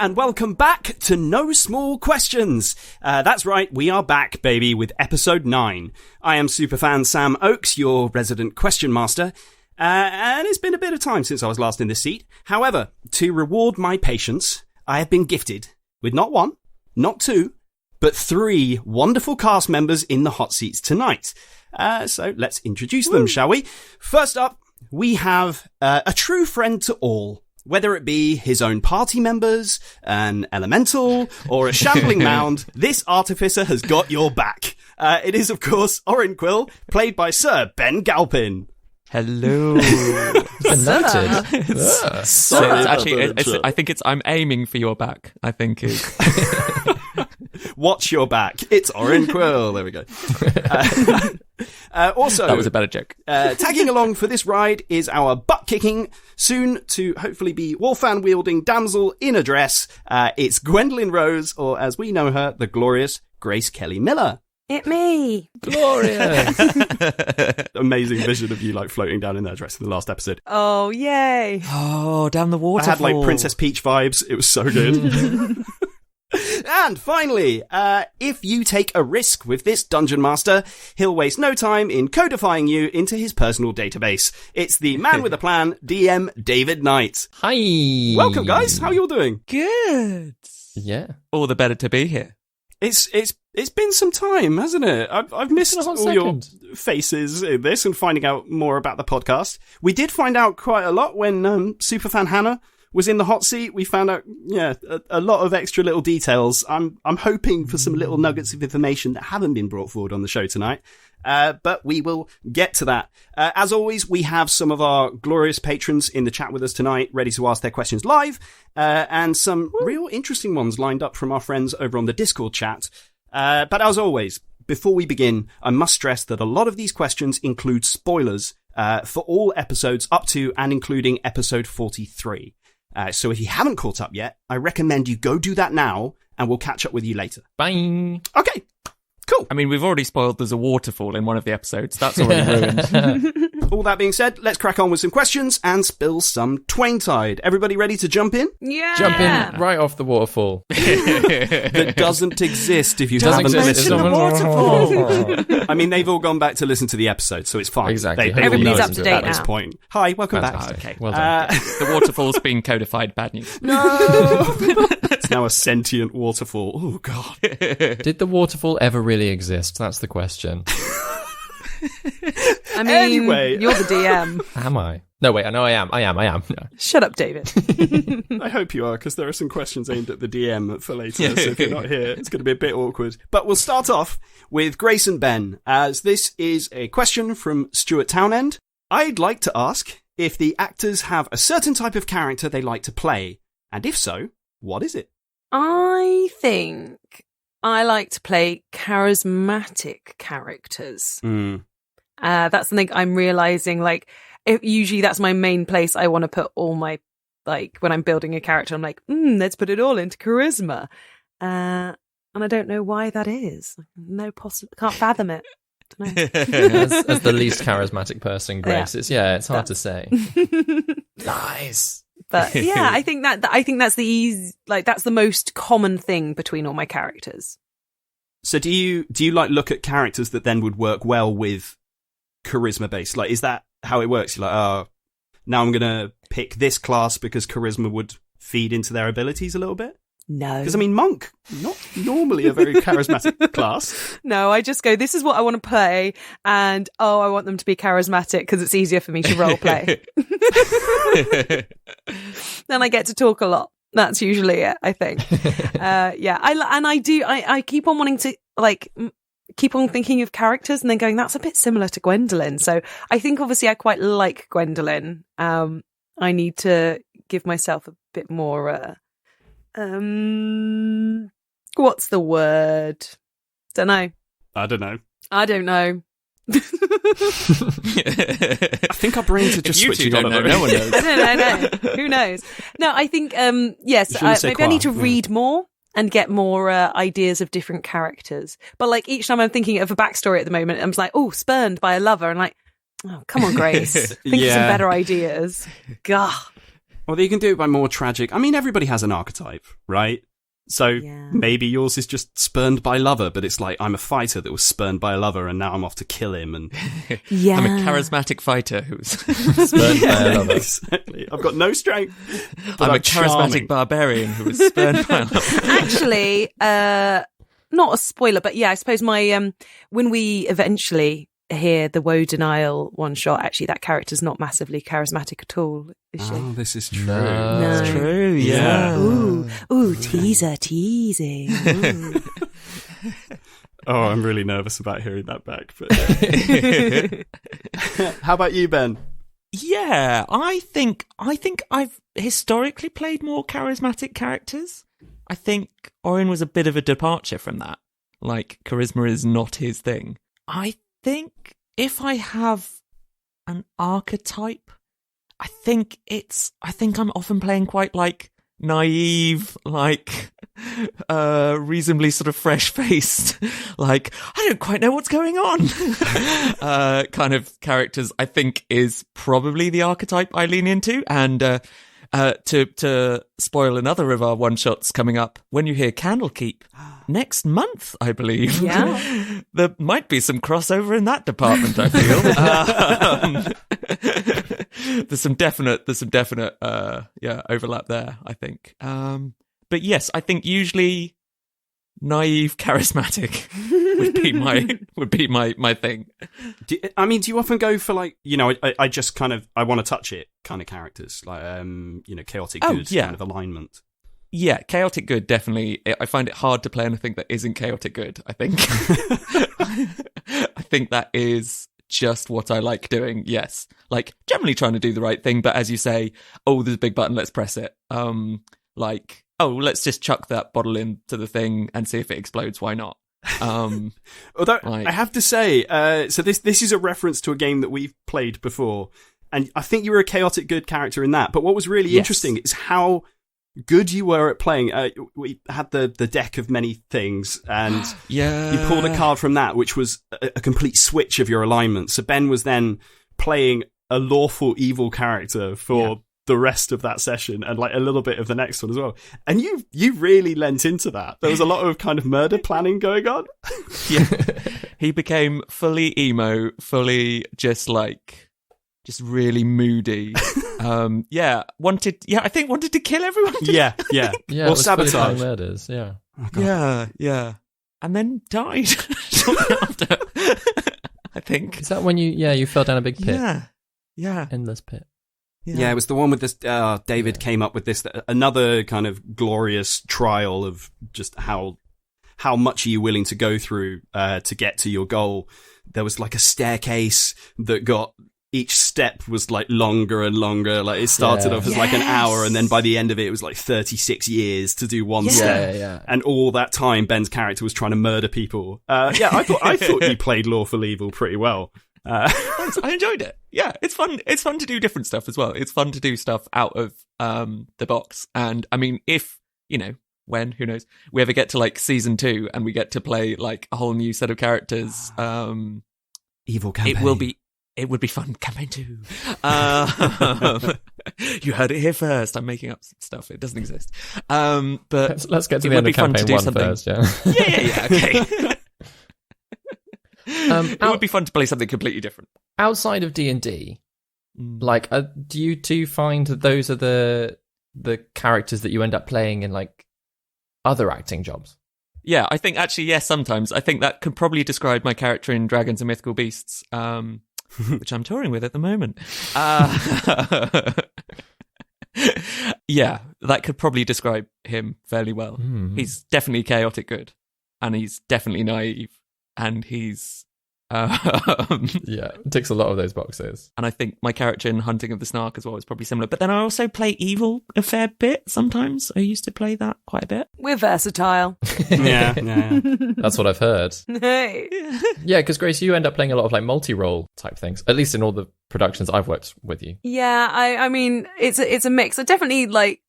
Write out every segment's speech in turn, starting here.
and welcome back to No Small Questions. That's right, we are back, baby, with episode 9. I am superfan Sam Oakes, your resident question master, and it's been a bit of time since I was last in this seat. However, to reward my patience, I have been gifted with not 1, not 2, but 3 wonderful cast members in the hot seats tonight. So let's introduce them, shall we? First up, we have a true friend to all. Whether it be his own party members, an elemental, or a shambling mound, this artificer has got your back. It is, of course, Orinquill, played by Sir Ben Galpin. Hello. It's noted. So it's actually, I think it's I'm aiming for your back, I think is. Watch your back. It's Orinquill. There we go. Also, that was a better joke. Tagging along for this ride is our butt-kicking, soon to hopefully be Wolfan-wielding damsel in a dress. It's Gwendolyn Rose, or as we know her, the glorious Grace Kelly Miller. It me. Glorious. Amazing vision of you like floating down in that dress in the last episode. Oh, yay. Oh, down the waterfall. I had like Princess Peach vibes. It was so good. And finally, if you take a risk with this Dungeon Master, he'll waste no time in codifying you into his personal database. It's the man with a plan, DM David Knight. Hi. Welcome, guys. How are you all doing? Good. Yeah. All the better to be here. It's been some time, hasn't it? I've missed all your faces in this and finding out more about the podcast. We did find out quite a lot when Superfan Hannah was in the hot seat. We found out, a lot of extra little details. I'm hoping for some little nuggets of information that haven't been brought forward on the show tonight. But we will get to that. As always, we have some of our glorious patrons in the chat with us tonight, ready to ask their questions live, and some real interesting ones lined up from our friends over on the Discord chat. But as always, before we begin, I must stress that a lot of these questions include spoilers for all episodes up to and including episode 43. So if you haven't caught up yet, I recommend you go do that now, and we'll catch up with you later. Bye. Okay, cool. I mean, we've already spoiled there's a waterfall in one of the episodes. That's already ruined. All that being said, let's crack on with some questions and spill some Twain-tide. Everybody ready to jump in? Yeah. Jump in right off the waterfall. That doesn't exist if you Doesn't haven't exist. listened. waterfall. I mean, they've all gone back to listen to the episode, so it's fine. Exactly. They Everybody's all up know to date at this now. point. Hi, welcome back. Fantastic. Well done. The waterfall's being codified. Bad news. No! It's now a sentient waterfall. Oh, God. Did the waterfall ever really exist? That's the question. I mean, Anyway. you're the DM. Am I? No, wait. I know I am. No. Shut up, David. I hope you are, because there are some questions aimed at the DM for later, so if you're not here, it's going to be a bit awkward. But we'll start off with Grace and Ben, as this is a question from Stuart Townend. I'd like to ask if the actors have a certain type of character they like to play, and if so, what is it? I think I like to play charismatic characters. That's something I'm realizing, like, usually that's my main place I want to put all my, like, when I'm building a character, I'm like, let's put it all into charisma. And I don't know why that is. Can't fathom it. Don't know. As the least charismatic person, Grace, it's hard to say. Nice. But yeah, I think that's that's the most common thing between all my characters. So do you like look at characters that then would work well with charisma based? Like, is that how it works? You're like, oh, now I'm going to pick this class because charisma would feed into their abilities a little bit? No. Because, I mean, Monk, not normally a very charismatic class. No, I just go, this is what I want to play, and, I want them to be charismatic because it's easier for me to role play. Then I get to talk a lot. That's usually it, I think. I keep on wanting to, keep on thinking of characters and then going, that's a bit similar to Gwendolyn. So I think, obviously, I quite like Gwendolyn. I need to give myself a bit more... what's the word? Don't know. I don't know. I think our brains are just switching on. No one knows. No. Who knows? No, I think, yes, maybe I need to read more and get more ideas of different characters. But like each time I'm thinking of a backstory at the moment, I'm just like, spurned by a lover. And like, oh, come on, Grace. Think of some better ideas. Gah. Or you can do it by more tragic. I mean, everybody has an archetype, right? So maybe yours is just spurned by lover, but it's like, I'm a fighter that was spurned by a lover and now I'm off to kill him. And I'm a charismatic fighter who's spurned by a lover. Exactly. I've got no strength. I'm a charismatic barbarian who was spurned by a lover. Actually, not a spoiler, but I suppose my when we eventually hear the Woe Denial one shot, actually that character's not massively charismatic at all, is she? Oh, this is true. No. It's true, yeah. Ooh, teasing. Ooh. Oh, I'm really nervous about hearing that back. But how about you, Ben? Yeah, I think I've historically played more charismatic characters. I think Orion was a bit of a departure from that. Like, charisma is not his thing. I think if I have an archetype, I think I'm often playing quite like naive, like reasonably sort of fresh-faced, like I don't quite know what's going on kind of characters. I think is probably the archetype I lean into. And to spoil another of our one-shots coming up, when you hear Candlekeep next month, I believe, there might be some crossover in that department, I feel. There's some definite overlap there, I think. But yes, I think usually naive, charismatic would be my thing. Do you often go for like, I just kind of, I want to touch it kind of characters, like chaotic good kind of alignment? Yeah, chaotic good, definitely. I find it hard to play anything that isn't chaotic good, I think. I think that is just what I like doing, yes. Like, generally trying to do the right thing, but as you say, there's a big button, let's press it. Let's just chuck that bottle into the thing and see if it explodes, why not? Although, I have to say, so this is a reference to a game that we've played before, and I think you were a chaotic good character in that, but what was really interesting is how good you were at playing. We had the deck of many things, and you pulled a card from that, which was a complete switch of your alignment. So Ben was then playing a lawful evil character for the rest of that session, and like a little bit of the next one as well. And you really lent into that. There was a lot of kind of murder planning going on. He became fully emo, fully just really moody. I think wanted to kill everyone. Yeah. Or sabotage murders. Yeah. Oh, yeah. And then died shortly after. I think. Is that when you fell down a big pit? Yeah. Endless pit. Yeah, it was the one with this. David came up with this, another kind of glorious trial of just how much are you willing to go through to get to your goal. There was like a staircase that got, each step was like longer and longer. Like it started off as like an hour, and then by the end of it, it was like 36 years to do one step. Yeah. And all that time, Ben's character was trying to murder people. I thought you played Lawful Evil pretty well. Thanks. I enjoyed it. Yeah, it's fun. It's fun to do different stuff as well. It's fun to do stuff out of the box. And I mean, if when, who knows, we ever get to like season 2 and we get to play like a whole new set of characters, evil campaign. It would be fun. Campaign 2. You heard it here first. I'm making up some stuff. It doesn't exist. But let's get to the end of campaign 1 first. Yeah. Yeah. Okay. It would be fun to play something completely different. Outside of D&D, like, do you two find that those are the characters that you end up playing in like other acting jobs? Yeah, I think actually, yes, sometimes. I think that could probably describe my character in Dragons and Mythical Beasts, which I'm touring with at the moment. Yeah, that could probably describe him fairly well. Mm-hmm. He's definitely chaotic good, and he's definitely naive, and he's ticks a lot of those boxes. And I think my character in Hunting of the Snark as well is probably similar. But then I also play evil a fair bit sometimes. I used to play that quite a bit. We're versatile. Yeah. That's what I've heard. Hey. Yeah, because Grace, you end up playing a lot of like multi-role type things, at least in all the productions I've worked with you. Yeah, I mean, it's a mix. I definitely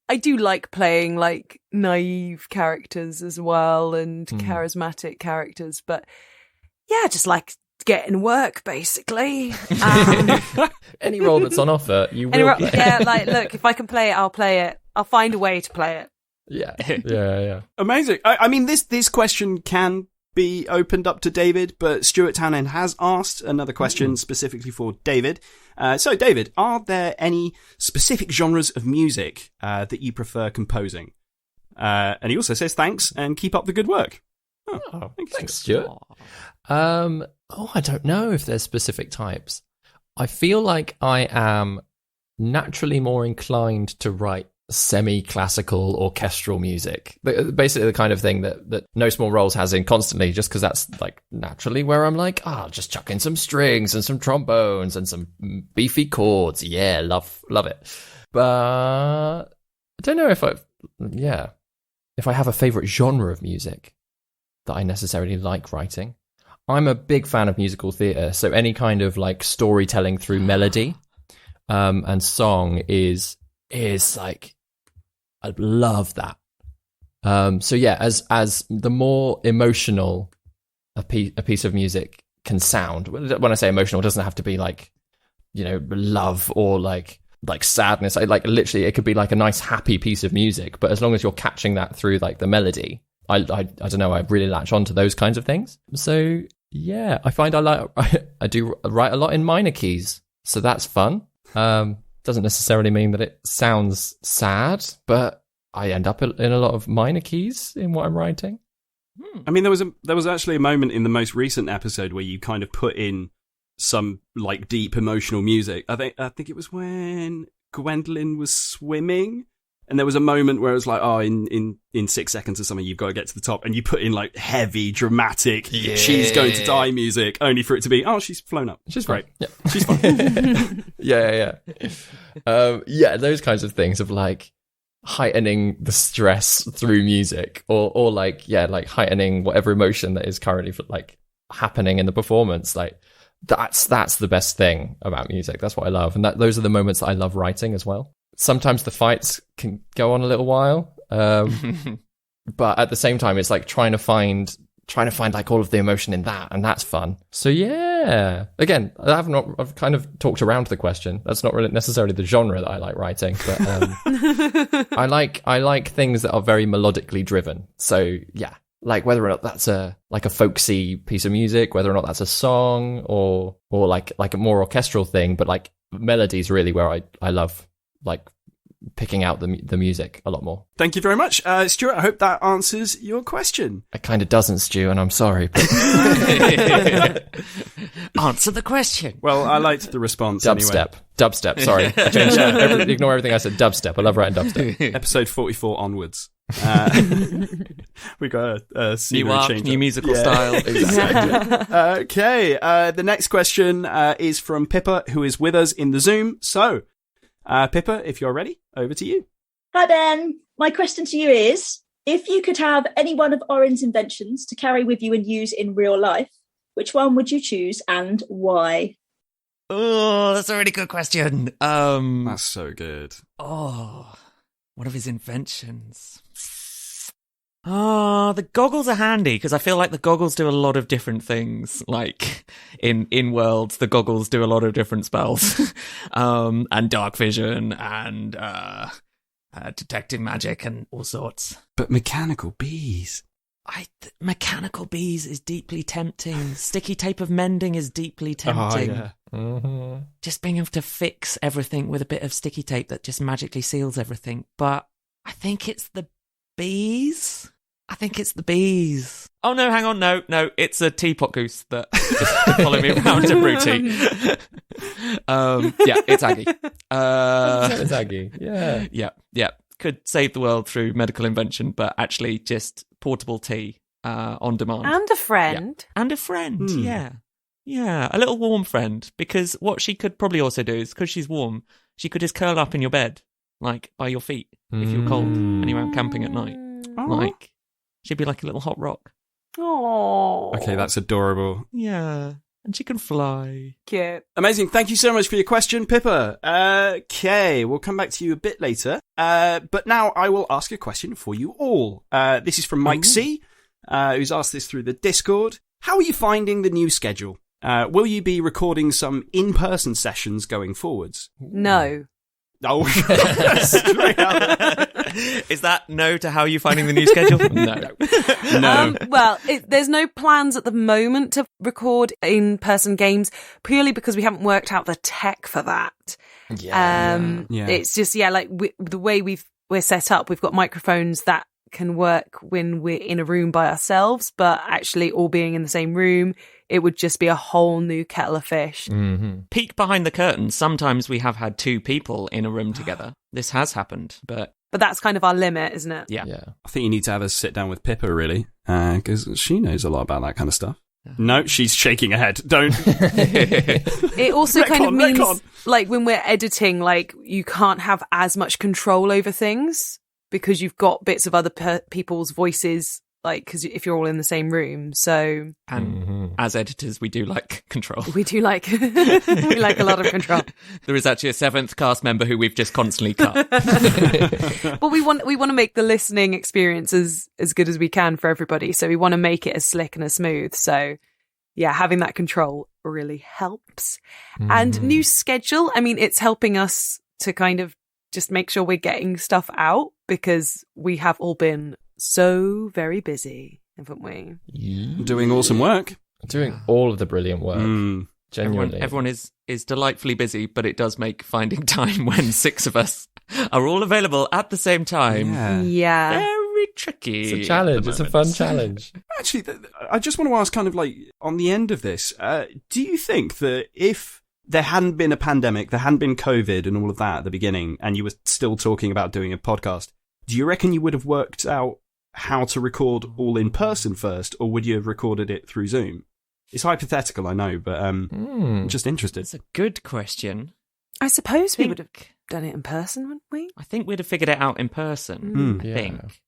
I do like playing like naive characters as well, and charismatic characters, but yeah, just like getting work, basically. Any role that's on offer, you will play. Yeah, like, look, if I can play it, I'll play it. I'll find a way to play it. Yeah. Amazing. I mean, this question can be opened up to David, but Stuart Townend has asked another question specifically for David. So, David, are there any specific genres of music that you prefer composing? And he also says thanks and keep up the good work. Oh, thanks, Stuart. I don't know if there's specific types. I feel like I am naturally more inclined to write semi-classical orchestral music. Basically the kind of thing that No Small Roles has in constantly, just because that's like naturally where I'm like, I'll just chuck in some strings and some trombones and some beefy chords. Yeah, love it. But I don't know if I have a favorite genre of music that I necessarily like writing. I'm a big fan of musical theatre, so any kind of like storytelling through melody and song is like, I love that. So yeah, as the more emotional a piece of music can sound, when I say emotional, it doesn't have to be like, love or like sadness. Like literally, it could be like a nice happy piece of music, but as long as you're catching that through like the melody, I don't know, I really latch on to those kinds of things. So yeah, I find I do write a lot in minor keys, so that's fun. Doesn't necessarily mean that it sounds sad, but I end up in a lot of minor keys in what I'm writing. I mean, there was actually a moment in the most recent episode where you kind of put in some like deep emotional music. I think it was when Gwendolyn was swimming, and there was a moment where it was like, oh, in 6 seconds or something, you've got to get to the top, and you put in like heavy, dramatic, she's going to die music, only for it to be, oh, she's flown up. She's great. Yeah, she's fine. Yeah. Those kinds of things of like heightening the stress through music, or like heightening whatever emotion that is currently like happening in the performance. Like that's the best thing about music. That's what I love, and those are the moments that I love writing as well. Sometimes the fights can go on a little while, but at the same time, it's like trying to find like all of the emotion in that, and that's fun. So yeah, again, I've kind of talked around the question. That's not really necessarily the genre that I like writing, but I like things that are very melodically driven. So yeah, like whether or not that's a folksy piece of music, whether or not that's a song, or like a more orchestral thing, but like melodies really where I love like picking out the music a lot more. Thank you very much, Stuart. I hope that answers your question. It kind of doesn't, Stu, and I'm sorry. But... Answer the question. Well, I liked the response. Dubstep. Sorry, I changed that. Ignore everything I said. Dubstep. I love writing dubstep. Episode 44 onwards. We got a scenery change. New musical style. Exactly. Okay. The next question is from Pippa, who is with us in the Zoom. So, Pippa, if you're ready, over to you. Hi, Ben. My question to you is, if you could have any one of Orin's inventions to carry with you and use in real life, which one would you choose and why? Oh, that's a really good question. That's so good. Oh, one of his inventions. Oh, the goggles are handy because I feel like the goggles do a lot of different things. Like in Worlds, the goggles do a lot of different spells, and dark vision and detecting magic and all sorts. But mechanical bees. Mechanical bees is deeply tempting. Sticky tape of mending is deeply tempting. Oh, yeah. Mm-hmm. Just being able to fix everything with a bit of sticky tape that just magically seals everything. But I think it's the bees. Oh no, hang on, no, it's a teapot goose that just follow me around to Broody. Yeah, it's Aggie. It's Aggie. Yeah. Could save the world through medical invention, but actually just portable tea on demand. And a friend. Yeah. And a friend, yeah. A little warm friend, because what she could probably also do is, because she's warm, she could just curl up in your bed, like by your feet, if you're cold and you're out camping at night. Like, she'd be like a little hot rock. Oh. Okay, that's adorable. Yeah. And she can fly. Cute. Amazing. Thank you so much for your question, Pippa. Okay, we'll come back to you a bit later. But now I will ask a question for you all. This is from Mike C, who's asked this through the Discord. How are you finding the new schedule? will you be recording some in-person sessions going forwards? No. Oh, straight out. Is that no to how you finding the new schedule? No. Well, there's no plans at the moment to record in-person games, purely because we haven't worked out the tech for that. Yeah. It's just, like the way we're set up, we've got microphones that can work when we're in a room by ourselves, but actually all being in the same room, it would just be a whole new kettle of fish. Mm-hmm. Peek behind the curtain. Sometimes we have had 2 people in a room together. This has happened, but that's kind of our limit, isn't it? Yeah. I think you need to have a sit down with Pippa, really, because she knows a lot about that kind of stuff. No, she's shaking her head. Don't. It also kind of means, like, when we're editing, like, you can't have as much control over things because you've got bits of other people's voices, like, because if you're all in the same room. So, and as editors, we do like control. We do like we like a lot of control. There is actually a 7th cast member who we've just constantly cut. But we want to make the listening experience as good as we can for everybody. So we want to make it as slick and as smooth. So yeah, having that control really helps. And new schedule, I mean, it's helping us to kind of just make sure we're getting stuff out, because we have all been so very busy, haven't we? Doing awesome work. Doing all of the brilliant work. Genuinely. Everyone is delightfully busy, but it does make finding time when 6 of us are all available at the same time. Yeah. Very tricky. It's a challenge. It's a fun challenge. Actually, I just want to ask, kind of like, on the end of this, do you think that if there hadn't been a pandemic, there hadn't been COVID and all of that at the beginning, and you were still talking about doing a podcast, do you reckon you would have worked out how to record all in person first, or would you have recorded it through Zoom? It's hypothetical, I know, but I'm just interested. It's a good question. I suppose we would have done it in person, wouldn't we? I think we'd have figured it out in person. I think.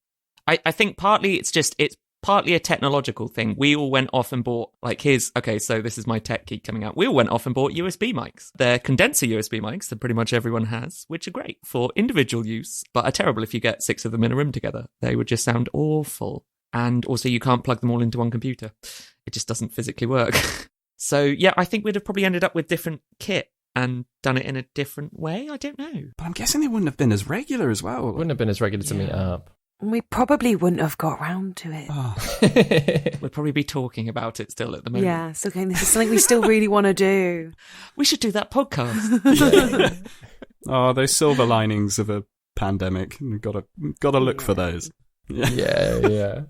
I think partly it's partly a technological thing. We all went off and bought, like, so this is my tech geek coming out. We all went off and bought USB mics. They're condenser USB mics that pretty much everyone has, which are great for individual use, but are terrible if you get 6 of them in a room together. They would just sound awful. And also you can't plug them all into one computer. It just doesn't physically work. So yeah, I think we'd have probably ended up with different kit and done it in a different way. I don't know. But I'm guessing they wouldn't have been as regular as well. Wouldn't have been as regular to meet up. We probably wouldn't have got around to it. We'd probably be talking about it still at the moment. Yeah, still going, this is something we still really want to do. We should do that podcast. Oh, those silver linings of a pandemic. We've got to look for those. Yeah.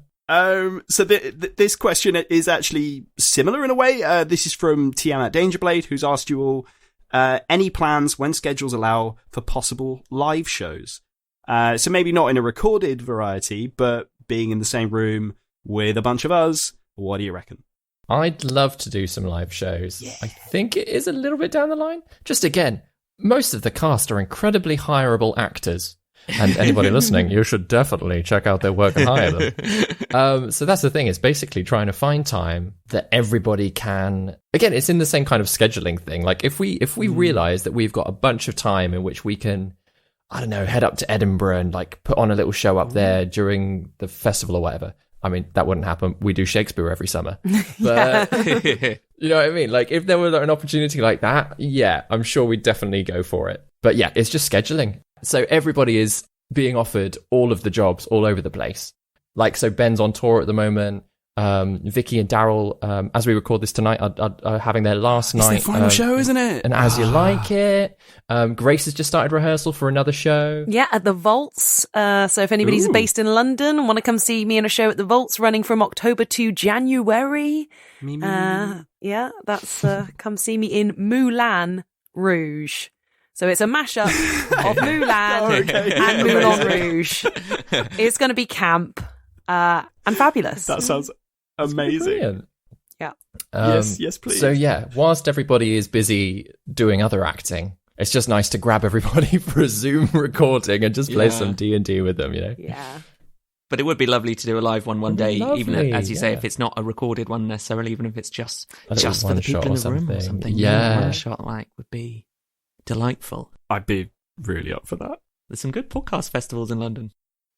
So this question is actually similar in a way. This is from Tiamat Dangerblade, who's asked you all, any plans when schedules allow for possible live shows? So maybe not in a recorded variety, but being in the same room with a bunch of us. What do you reckon? I'd love to do some live shows. Yeah. I think it is a little bit down the line. Just again, most of the cast are incredibly hireable actors. And anybody listening, you should definitely check out their work and hire them. So that's the thing, is basically trying to find time that everybody can... Again, it's in the same kind of scheduling thing. Like, if we realize that we've got a bunch of time in which we can, I don't know, head up to Edinburgh and, like, put on a little show up there during the festival or whatever. I mean, that wouldn't happen. We do Shakespeare every summer. But, you know what I mean? Like, if there were an opportunity like that, yeah, I'm sure we'd definitely go for it. But yeah, it's just scheduling. So everybody is being offered all of the jobs all over the place. Like, so Ben's on tour at the moment. Vicky and Daryl, as we record this tonight, are having their last night. It's their final show, isn't it? And As You Like It. Grace has just started rehearsal for another show. Yeah, at the Vaults. So if anybody's based in London and want to come see me in a show at the Vaults running from October to January. Yeah, that's come see me in Moulin Rouge. So it's a mashup of Mulan and Moulin Rouge. It's going to be camp and fabulous. That sounds amazing. Brilliant. Yeah. Yes, please. So yeah, whilst everybody is busy doing other acting, it's just nice to grab everybody for a Zoom recording and just play some D&D with them, you know? Yeah. But it would be lovely to do a live one day, lovely, even as you say, if it's not a recorded one necessarily, even if it's just for the people in the room or something. Yeah. One shot would be delightful. I'd be really up for that. There's some good podcast festivals in London.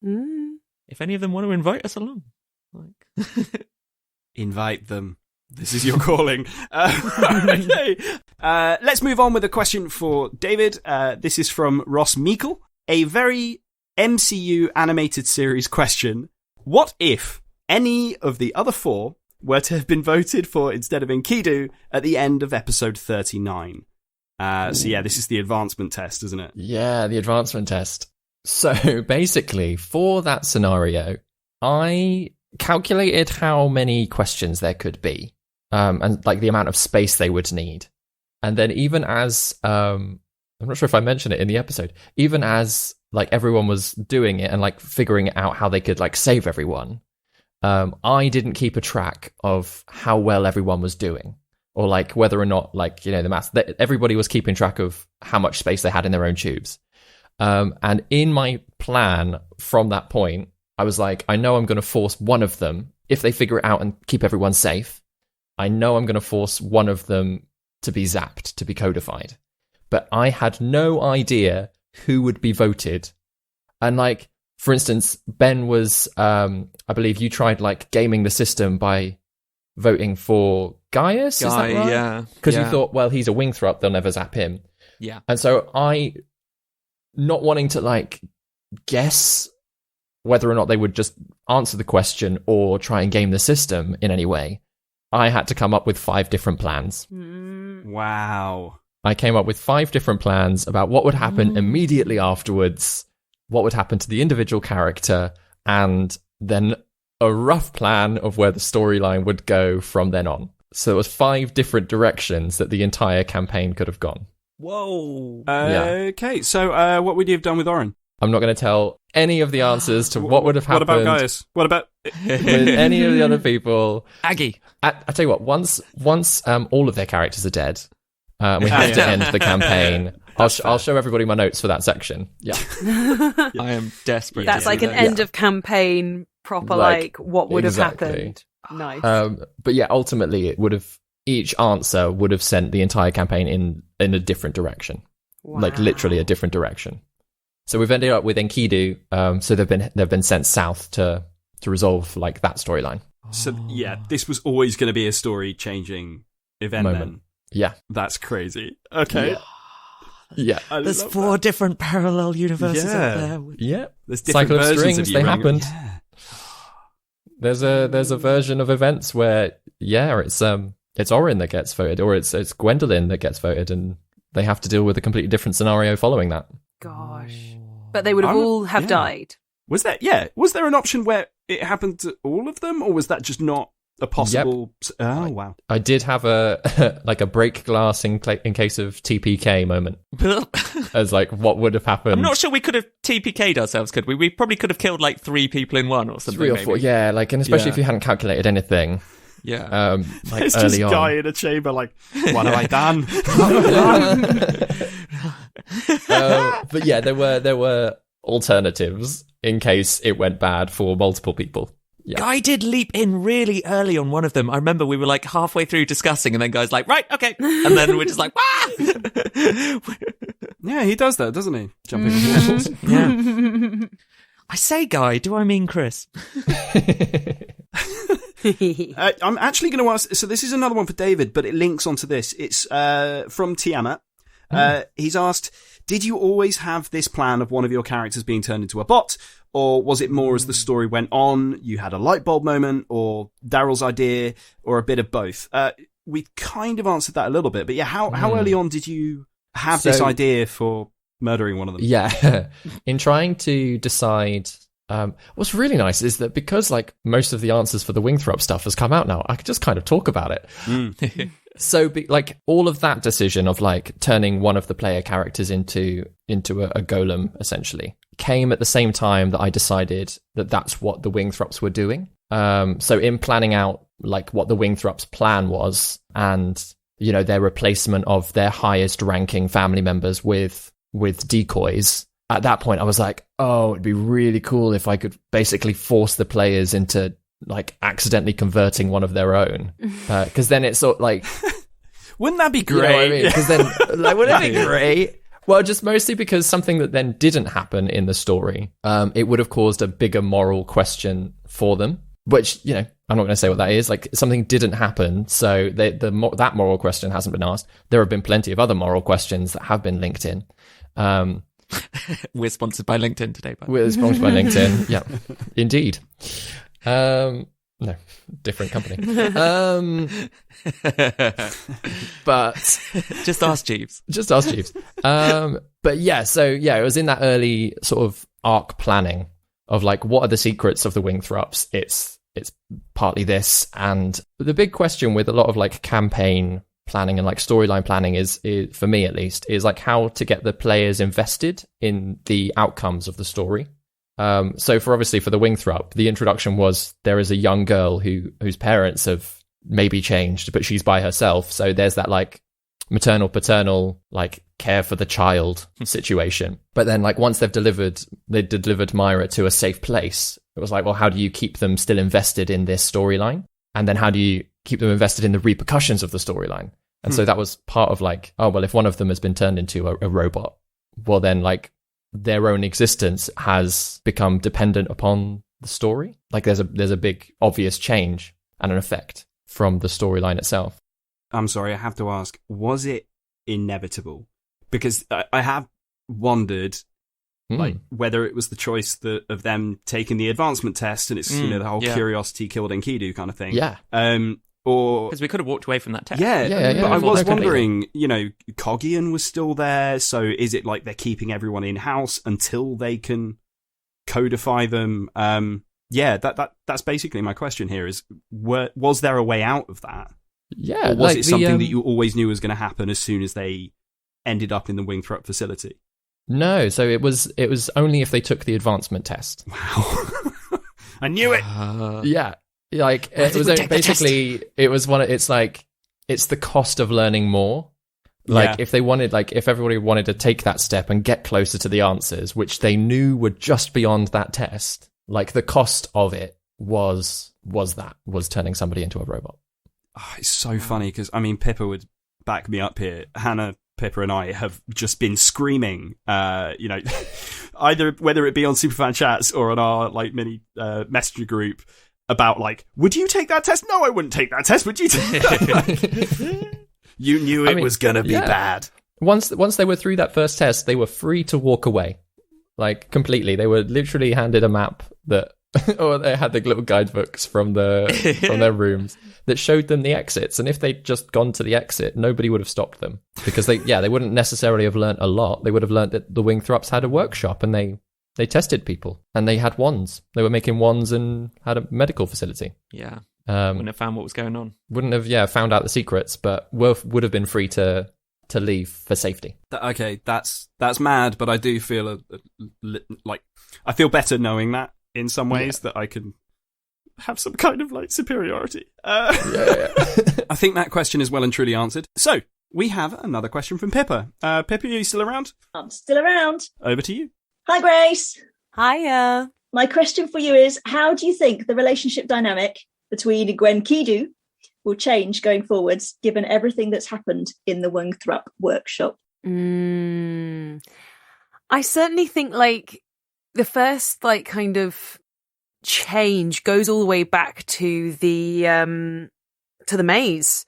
Mm. If any of them want to invite us along. Invite them. This is your calling. Okay. Let's move on with a question for David. This is from Ross Meikle. A very MCU animated series question. What if any of the other 4 were to have been voted for instead of Enkidu at the end of episode 39? So yeah, this is the advancement test, isn't it? Yeah, the advancement test. So basically, for that scenario, I calculated how many questions there could be, and like the amount of space they would need. And then even as, I'm not sure if I mentioned it in the episode, even as like everyone was doing it and like figuring out how they could like save everyone, I didn't keep a track of how well everyone was doing, or like whether or not like, you know, the maths, everybody was keeping track of how much space they had in their own tubes. And in my plan from that point, I was like, I know I'm going to force one of them, if they figure it out and keep everyone safe, I know I'm going to force one of them to be zapped, to be codified. But I had no idea who would be voted. And like, for instance, Ben was, I believe you tried like gaming the system by voting for Gaius, is that right? Yeah. Because you thought, well, he's a Wingthrup, they'll never zap him. Yeah. And so I, not wanting to like guess whether or not they would just answer the question or try and game the system in any way, I had to come up with 5 different plans. Wow. I came up with 5 different plans about what would happen immediately afterwards, what would happen to the individual character, and then a rough plan of where the storyline would go from then on. So it was 5 different directions that the entire campaign could have gone. Whoa. Okay, so what would you have done with Oren? I'm not going to tell any of the answers to what would have happened. What about Gaius? What about with any of the other people? Aggie. I tell you what, once all of their characters are dead, we have to end the campaign. I'll show everybody my notes for that section. Yeah. I am desperate. That's like an end of campaign proper, like what would have happened. Nice. But yeah, ultimately it would have, each answer would have sent the entire campaign in a different direction. Wow. Like literally a different direction. So we've ended up with Enkidu, so they've been sent south to resolve like that storyline. So yeah, this was always going to be a story changing event Moment. then. Yeah. That's crazy. Okay. Yeah. There's 4 different parallel universes out there. Yeah. There's different Cycle of versions strings, of you they running- happened. Yeah. There's a version of events where it's Orin that gets voted, or it's Gwendolyn that gets voted, and they have to deal with a completely different scenario following that. Gosh. But they would have all have died. Was there an option where it happened to all of them, or was that just not a possible? Yep. Oh wow! I did have a like a break glass in case of TPK moment, as like what would have happened. I'm not sure we could have TPK'd ourselves, could we? We probably could have killed like 3 people in one or something. 3 or 4, yeah. Like, and especially if you hadn't calculated anything. Yeah. Like It's early just on. guy in a chamber like, what have I done? But yeah, there were alternatives in case it went bad for multiple people. Yeah. Guy did leap in really early on one of them. I remember we were like halfway through discussing, and then Guy's like, right, okay. And then we're just like, ah! Yeah, he does that, doesn't he? Jumping on portals. Yeah. I say Guy, do I mean Chris? I'm actually going to ask, so this is another one for David, but it links onto this. It's from Tiamat. He's asked, did you always have this plan of one of your characters being turned into a bot, or was it more as the story went on, you had a light bulb moment, or Daryl's idea, or a bit of both? We kind of answered that a little bit, but yeah, how early on did you have this idea for murdering one of them? Yeah. In trying to decide, what's really nice is that because like most of the answers for the Wingthrup stuff has come out now, I can just kind of talk about it. So like all of that decision of like turning one of the player characters into a golem essentially came at the same time that I decided that that's what the Wingthrups were doing. So in planning out like what the Wingthrups plan was, and you know, their replacement of their highest ranking family members with decoys, at that point I was like, oh, it'd be really cool if I could basically force the players into like accidentally converting one of their own, because then it's sort of like, wouldn't that be great? You know what I mean? Because then like, wouldn't it be great? Well, just mostly because something that then didn't happen in the story, it would have caused a bigger moral question for them. which, you know, I'm not going to say what that is. Like, something didn't happen, so that moral question hasn't been asked. There have been plenty of other moral questions that have been linked in. We're sponsored by LinkedIn today. We're sponsored by LinkedIn. Yeah, indeed. No, different company. But just ask Jeeves. Just ask Jeeves. But yeah, so yeah, it was in that early sort of arc planning of like, what are the secrets of the Wingthrups? It's partly this, and the big question with a lot of like campaign planning and like storyline planning is for me at least, is like how to get the players invested in the outcomes of the story. So for the Wingthrup, the introduction was there is a young girl whose parents have maybe changed, but she's by herself. So there's that like maternal, paternal, like care for the child situation. But then like once they delivered Myra to a safe place, it was like, well, how do you keep them still invested in this storyline? And then how do you keep them invested in the repercussions of the storyline? And so that was part of like, oh, well, if one of them has been turned into a robot, well, then like their own existence has become dependent upon the story. Like there's a big obvious change and an effect from the storyline itself. I'm sorry, I have to ask, was it inevitable? Because I have wondered like whether it was the choice of them taking the advancement test, and it's the whole curiosity killed Enkidu kind of thing. Yeah. Or because we could have walked away from that test. Yeah. But I was wondering, Coggian was still there, so is it like they're keeping everyone in house until they can codify them? That's basically my question here: is was there a way out of that? Yeah, or was it something that you always knew was going to happen as soon as they ended up in the Wingthrup facility? No, so it was only if they took the advancement test. Wow, I knew it. Yeah. Like it was basically it's the cost of learning more. Like if everybody wanted to take that step and get closer to the answers, which they knew were just beyond that test, like the cost of it was turning somebody into a robot. Oh, it's so funny because I mean Pippa would back me up here. Hannah, Pippa, and I have just been screaming, either whether it be on Superfan chats or on our like mini messenger group, about like, would you take that test? No, I wouldn't take that test. Would you take that? You knew it was going to be bad. Once they were through that first test, they were free to walk away. Like, completely. They were literally handed a map that, or they had the little guidebooks from their rooms that showed them the exits. And if they'd just gone to the exit, nobody would have stopped them. Because they wouldn't necessarily have learnt a lot. They would have learnt that the Wingthrups had a workshop and they tested people, and they had wands. They were making wands and had a medical facility. Yeah. Wouldn't have found what was going on. Wouldn't have, found out the secrets, but would have been free to leave for safety. Okay, that's mad, but I do feel like I feel better knowing that in some ways, that I can have some kind of like superiority. I think that question is well and truly answered. So we have another question from Pippa. Pippa, are you still around? I'm still around. Over to you. Hi, Grace. Hiya. My question for you is, how do you think the relationship dynamic between Gwenkidu will change going forwards, given everything that's happened in the Wingthrup workshop? I certainly think like the first like kind of change goes all the way back to the maze.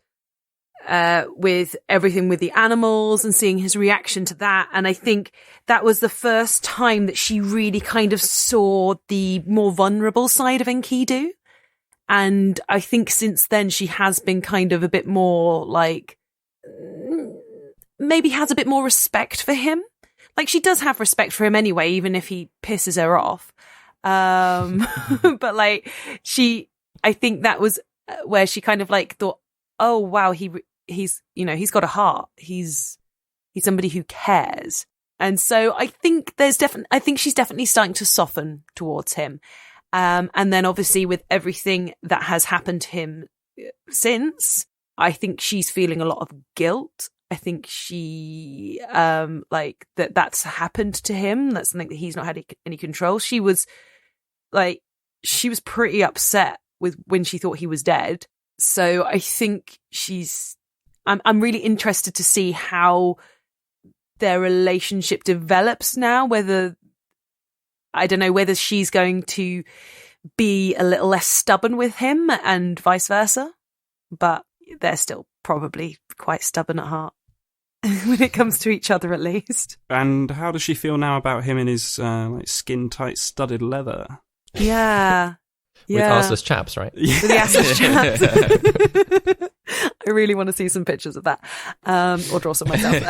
With everything with the animals and seeing his reaction to that. And I think that was the first time that she really kind of saw the more vulnerable side of Enkidu. And I think since then she has been kind of a bit more like, maybe has a bit more respect for him. Like she does have respect for him anyway, even if he pisses her off. But like I think that was where she kind of like thought, oh wow, he's got a heart. He's somebody who cares. And so I think she's definitely starting to soften towards him. And then obviously with everything that has happened to him since, I think she's feeling a lot of guilt. I think she, that's happened to him. That's something that he's not had any control. She was pretty upset with when she thought he was dead. So I think I'm really interested to see how their relationship develops now, whether she's going to be a little less stubborn with him and vice versa. But they're still probably quite stubborn at heart when it comes to each other, at least. And how does she feel now about him in his like skin-tight studded leather? Yeah. With arseless chaps, right? Yeah. With the assless chaps. I really want to see some pictures of that, or draw some myself.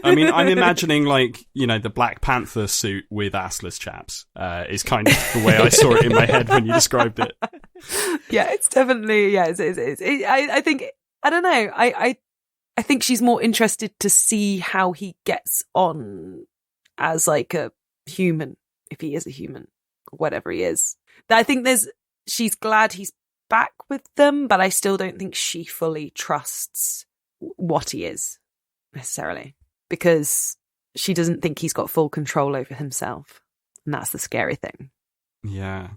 I mean, I'm imagining like, you know, the Black Panther suit with assless chaps is kind of the way I saw it in my head when you described it. Yeah, it's definitely, yeah. I think, I don't know. I think she's more interested to see how he gets on as like a human, if he is a human, whatever he is. I think she's glad he's back with them, but I still don't think she fully trusts what he is necessarily, because she doesn't think he's got full control over himself, and that's the scary thing. Yeah.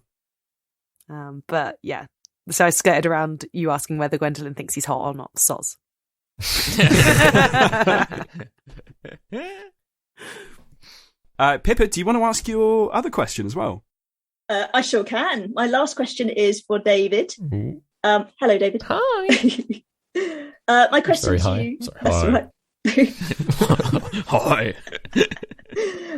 But yeah, so I skirted around you asking whether Gwendolyn thinks he's hot or not. Soz. Pippa, do you want to ask your other question as well? I sure can. My last question is for David. Hello, David. Hi. My question to you. Sorry, Hi.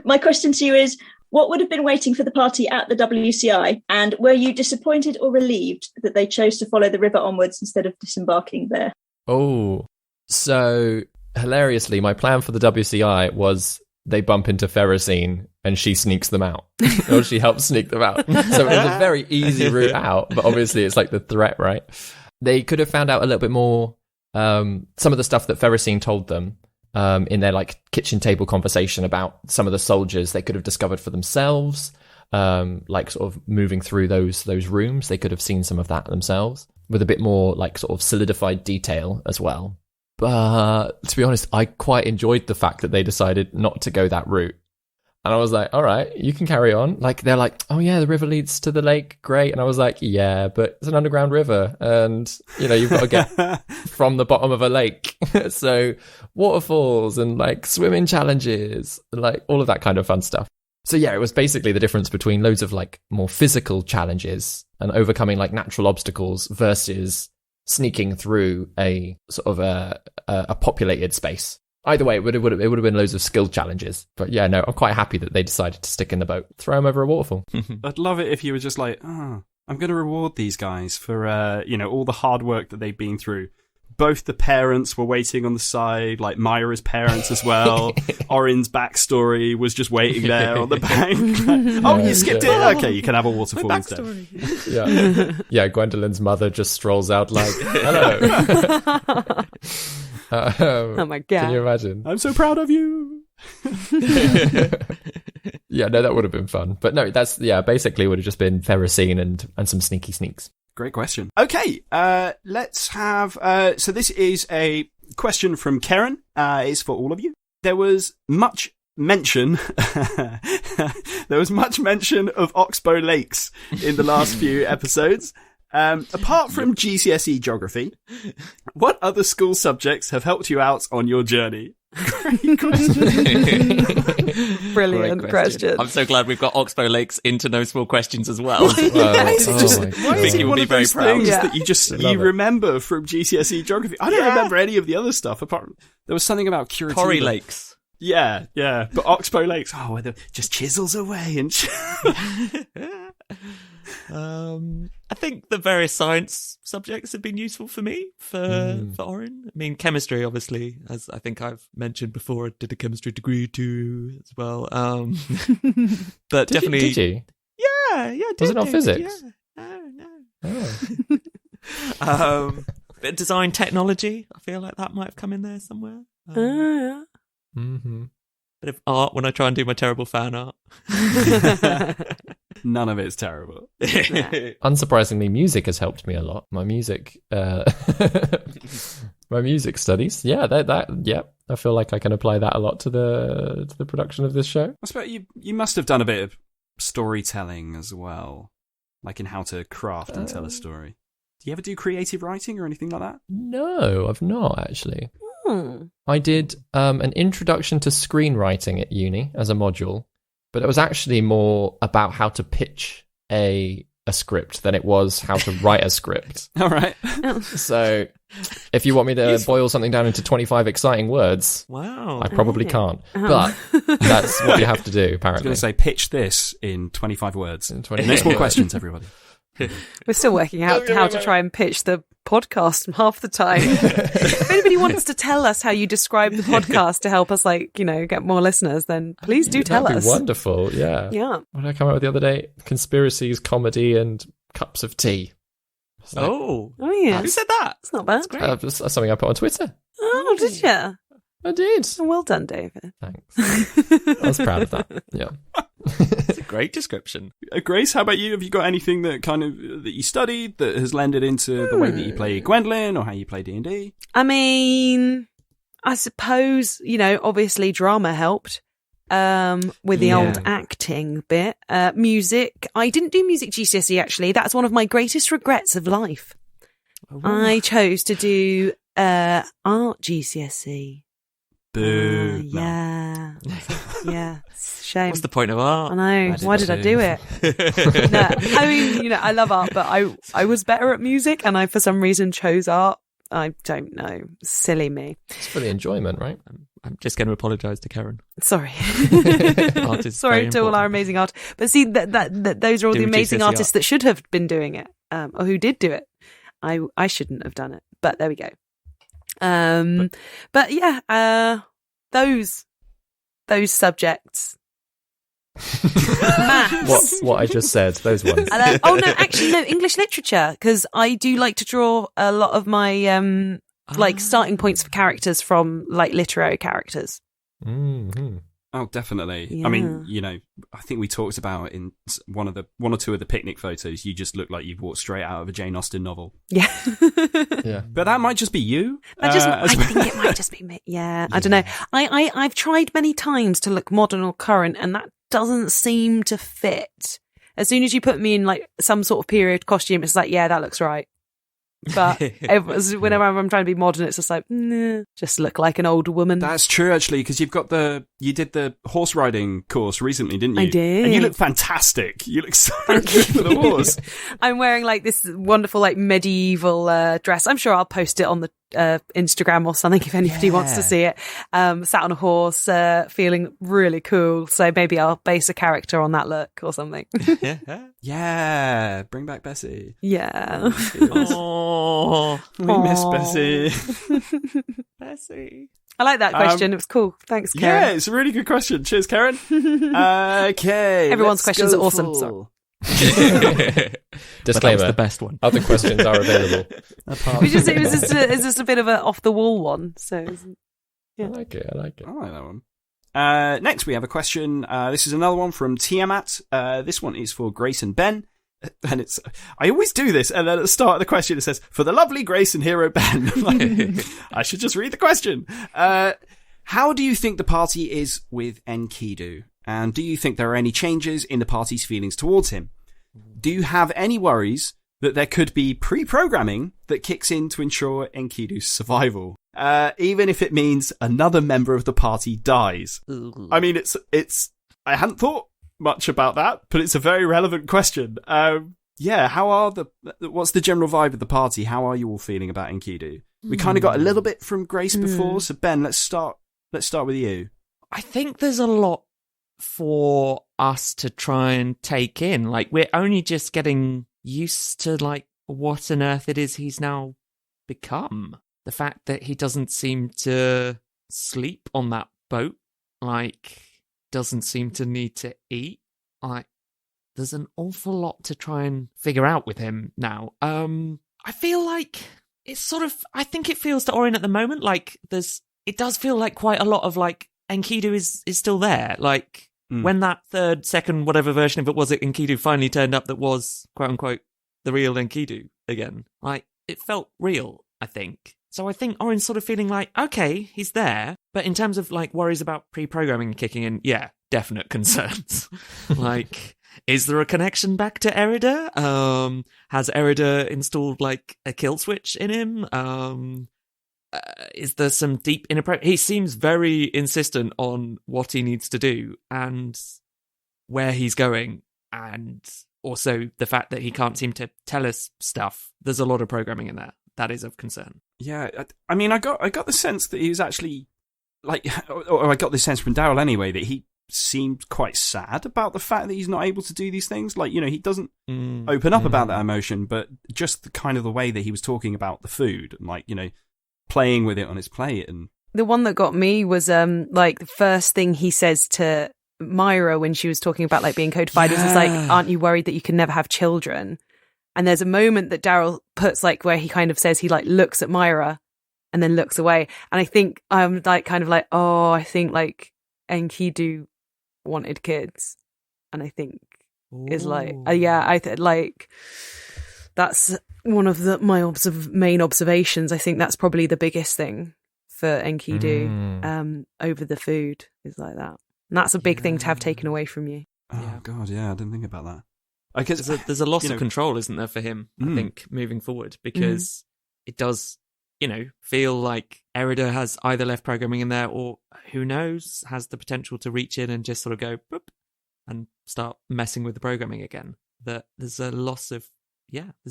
My question to you is: what would have been waiting for the party at the WCI, and were you disappointed or relieved that they chose to follow the river onwards instead of disembarking there? Oh, so hilariously, my plan for the WCI was they bump into Ferrocene and she sneaks them out, or she helps sneak them out. So it was a very easy route out, but obviously it's like the threat, right? They could have found out a little bit more, some of the stuff that Ferrocene told them in their like kitchen table conversation about some of the soldiers. They could have discovered for themselves, like sort of moving through those rooms. They could have seen some of that themselves with a bit more like sort of solidified detail as well. But to be honest, I quite enjoyed the fact that they decided not to go that route. And I was like, all right, you can carry on. Like, they're like, oh yeah, the river leads to the lake. Great. And I was like, yeah, but it's an underground river. And, you know, you've got to get from the bottom of a lake. So waterfalls and like swimming challenges, like all of that kind of fun stuff. So yeah, it was basically the difference between loads of like more physical challenges and overcoming like natural obstacles versus sneaking through a sort of a populated space. Either way, it would have been loads of skill challenges. But yeah, no, I'm quite happy that they decided to stick in the boat, throw them over a waterfall. I'd love it if you were just like, I'm going to reward these guys for, you know, all the hard work that they've been through. Both the parents were waiting on the side, like Myra's parents as well. Orin's backstory was just waiting there on the bank. Oh, you skipped it? Okay, you can have a waterfall instead. Yeah, Gwendolyn's mother just strolls out like, hello. Oh my God. Can you imagine? I'm so proud of you. Yeah, no, that would have been fun. But no, basically would have just been Ferrocene and some sneaky sneaks. Great question. Okay, let's have... so this is a question from Karen. It's for all of you. There was much mention... there was much mention of Oxbow Lakes in the last few episodes. Apart from GCSE geography, what other school subjects have helped you out on your journey? Great question. Brilliant question. I'm so glad we've got Oxbow Lakes into No Small Questions as well. Why is it one of those things Yeah. that you remember from GCSE geography? I don't remember any of the other stuff apart from there was something about Curitiba. Corrie Lakes. Yeah, but Oxbow Lakes. Oh, where the just chisels away and. I think the various science subjects have been useful for me for Orin. I mean, chemistry, obviously, as I think I've mentioned before, I did a chemistry degree too as well. But definitely, did you? Yeah, I did. Was it not physics? Yeah. No. Oh. Bit of design technology. I feel like that might have come in there somewhere. Yeah. Mm-hmm. Bit of art when I try and do my terrible fan art. None of it's terrible. Unsurprisingly, music has helped me a lot. My music, my music studies. Yeah, I feel like I can apply that a lot to the production of this show. I suppose you must have done a bit of storytelling as well, like in how to craft and tell a story. Do you ever do creative writing or anything like that? No, I've not actually. I did an introduction to screenwriting at uni as a module, but it was actually more about how to pitch a a script than it was how to write a script. All right. So if you want me to boil something down into 25 exciting words, wow, I probably can't. But that's what you have to do, apparently. I was going to say, pitch this in 25 words. No more questions, everybody. We're still working out how to try and pitch the podcast half the time. If anybody wants to tell us how you describe the podcast to help us, get more listeners, then please do tell That'd us. be wonderful, yeah. Yeah. What did I come up with the other day? Conspiracies, comedy, and cups of tea. Oh yeah. Who said that? It's not bad. That's something I put on Twitter. Oh, did you? I did. Well done, David. Thanks. I was proud of that. Yeah. It's a great description. Grace, how about you? Have you got anything that you studied that has lended into the way that you play Gwendolyn or how you play D&D? I mean, I suppose, obviously drama helped with the old acting bit. Music. I didn't do music GCSE, actually. That's one of my greatest regrets of life. Oh. I chose to do art GCSE. Boo. Yeah. Yeah. Shame. What's the point of art? I know. Why did I do it? No, I mean, I love art, but I was better at music and I, for some reason, chose art. I don't know. Silly me. It's for the enjoyment, right? I'm just going to apologise to Karen. Sorry. Art is Sorry very to all our important. amazing art. But see, that those are all Do the amazing GCSE artists art. that should have been doing it, or who did do it. I shouldn't have done it, but there we go. But yeah, those subjects. Maths. What I just said, those ones. Oh no, actually no, English literature, because I do like to draw a lot of my starting points for characters from literary characters. Mm-hmm. Oh, definitely. Yeah. I mean, I think we talked about in one or two of the picnic photos, you just look like you've walked straight out of a Jane Austen novel. Yeah. Yeah. But that might just be you. I think it might just be me. Yeah, I don't know. I've tried many times to look modern or current, and that doesn't seem to fit. As soon as you put me in some sort of period costume, it's yeah, that looks right. But whenever I'm trying to be modern, it's just nah, just look like an older woman. That's true, actually, because you did the horse riding course recently, didn't you? I did. And you look fantastic. You look so good for the horse. I'm wearing this wonderful medieval dress. I'm sure I'll post it on the Instagram or something if anybody wants to see it. Sat on a horse, feeling really cool. So maybe I'll base a character on that look or something. Yeah, bring back Bessie. Yeah. Oh, We miss Bessie. Bessie. I like that question. It was cool. Thanks, Karen. Yeah, it's a really good question. Cheers, Karen. Okay. Everyone's let's questions go are awesome. for- Sorry. But that was Disclaimer. the best one. Other questions are available. It was just a bit of an off the wall one. So I like it. I like that one. Next, we have a question. This is another one from Tiamat. This one is for Grace and Ben. And I always do this, and then at the start of the question it says, for the lovely Grace and hero Ben. I should just read the question. How do you think the party is with Enkidu? And do you think there are any changes in the party's feelings towards him? Do you have any worries that there could be pre-programming that kicks in to ensure Enkidu's survival? Even if it means another member of the party dies. Ooh. I mean, I hadn't thought much about that, but it's a very relevant question. What's the general vibe of the party? How are you all feeling about Enkidu? We kind of got a little bit from Grace before, so Ben, let's start with you. I think there's a lot for us to try and take in. We're only just getting used to what on earth it is he's now become. The fact that he doesn't seem to sleep on that boat, doesn't seem to need to eat. There's an awful lot to try and figure out with him now. I feel it's I think it feels to Orin at the moment it does feel like quite a lot of Enkidu is still there. When that second whatever version of it was, Enkidu finally turned up that was quote unquote the real Enkidu again. It felt real, I think. So I think Orin's sort of feeling okay, he's there. But in terms of worries about pre-programming kicking in, yeah, definite concerns. Is there a connection back to Erida? Has Erida installed a kill switch in him? Is there some deep inappropriate? He seems very insistent on what he needs to do and where he's going. And also the fact that he can't seem to tell us stuff. There's a lot of programming in there that is of concern. Yeah, I mean, I got the sense that he was actually like, or I got this sense from Daryl anyway, that he seemed quite sad about the fact that he's not able to do these things. Like, he doesn't open up about that emotion, but just the kind of the way that he was talking about the food and like, playing with it on his plate. And the one that got me was like the first thing he says to Myra when she was talking about like being codified is like, aren't you worried that you can never have children? And there's a moment that Daryl puts like where he kind of says he like looks at Myra and then looks away. And I think I'm like kind of like, oh, I think like Enkidu wanted kids. And I think is like, like that's one of my main observations. I think that's probably the biggest thing for Enkidu over the food is like that. And that's a big thing to have taken away from you. Oh, God, yeah, I didn't think about that. There's a loss of control, isn't there, for him, I think, moving forward, because it does, feel like Erida has either left programming in there or, who knows, has the potential to reach in and just sort of go, boop, and start messing with the programming again. That there's a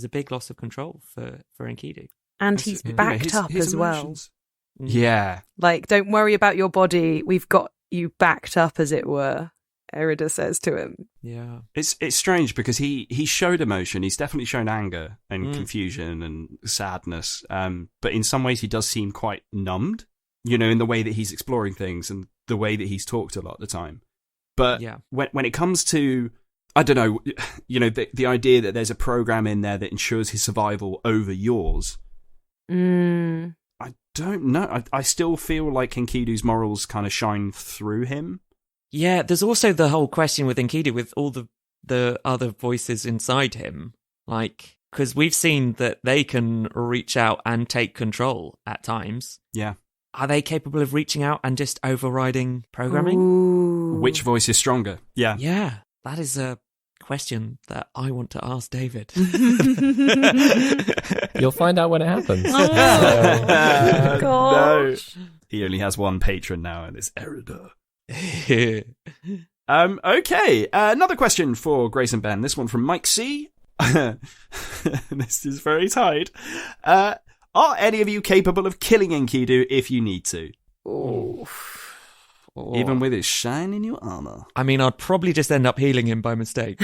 big loss of control for Enkidu. And he's backed up as emotions. Well. Yeah. Like, don't worry about your body. We've got you backed up, as it were, Erida says to him. Yeah. It's strange because he showed emotion. He's definitely shown anger and confusion and sadness. But in some ways he does seem quite numbed, in the way that he's exploring things and the way that he's talked a lot of the time. But when it comes to, I don't know, the idea that there's a program in there that ensures his survival over yours, I don't know. I still feel like Enkidu's morals kind of shine through him. Yeah, there's also the whole question with Enkidu, with all the other voices inside him, like, because we've seen that they can reach out and take control at times. Yeah. Are they capable of reaching out and just overriding programming? Ooh. Which voice is stronger? Yeah. Yeah, that is a question that I want to ask David. You'll find out when it happens. Oh, gosh. No. He only has one patron now, and it's Erida. Okay, another question for Grace and Ben. This one from Mike C. This is very tight. Are any of you capable of killing Enkidu if you need to? Oh. Even with his shine in your armor? I mean, I'd probably just end up healing him by mistake.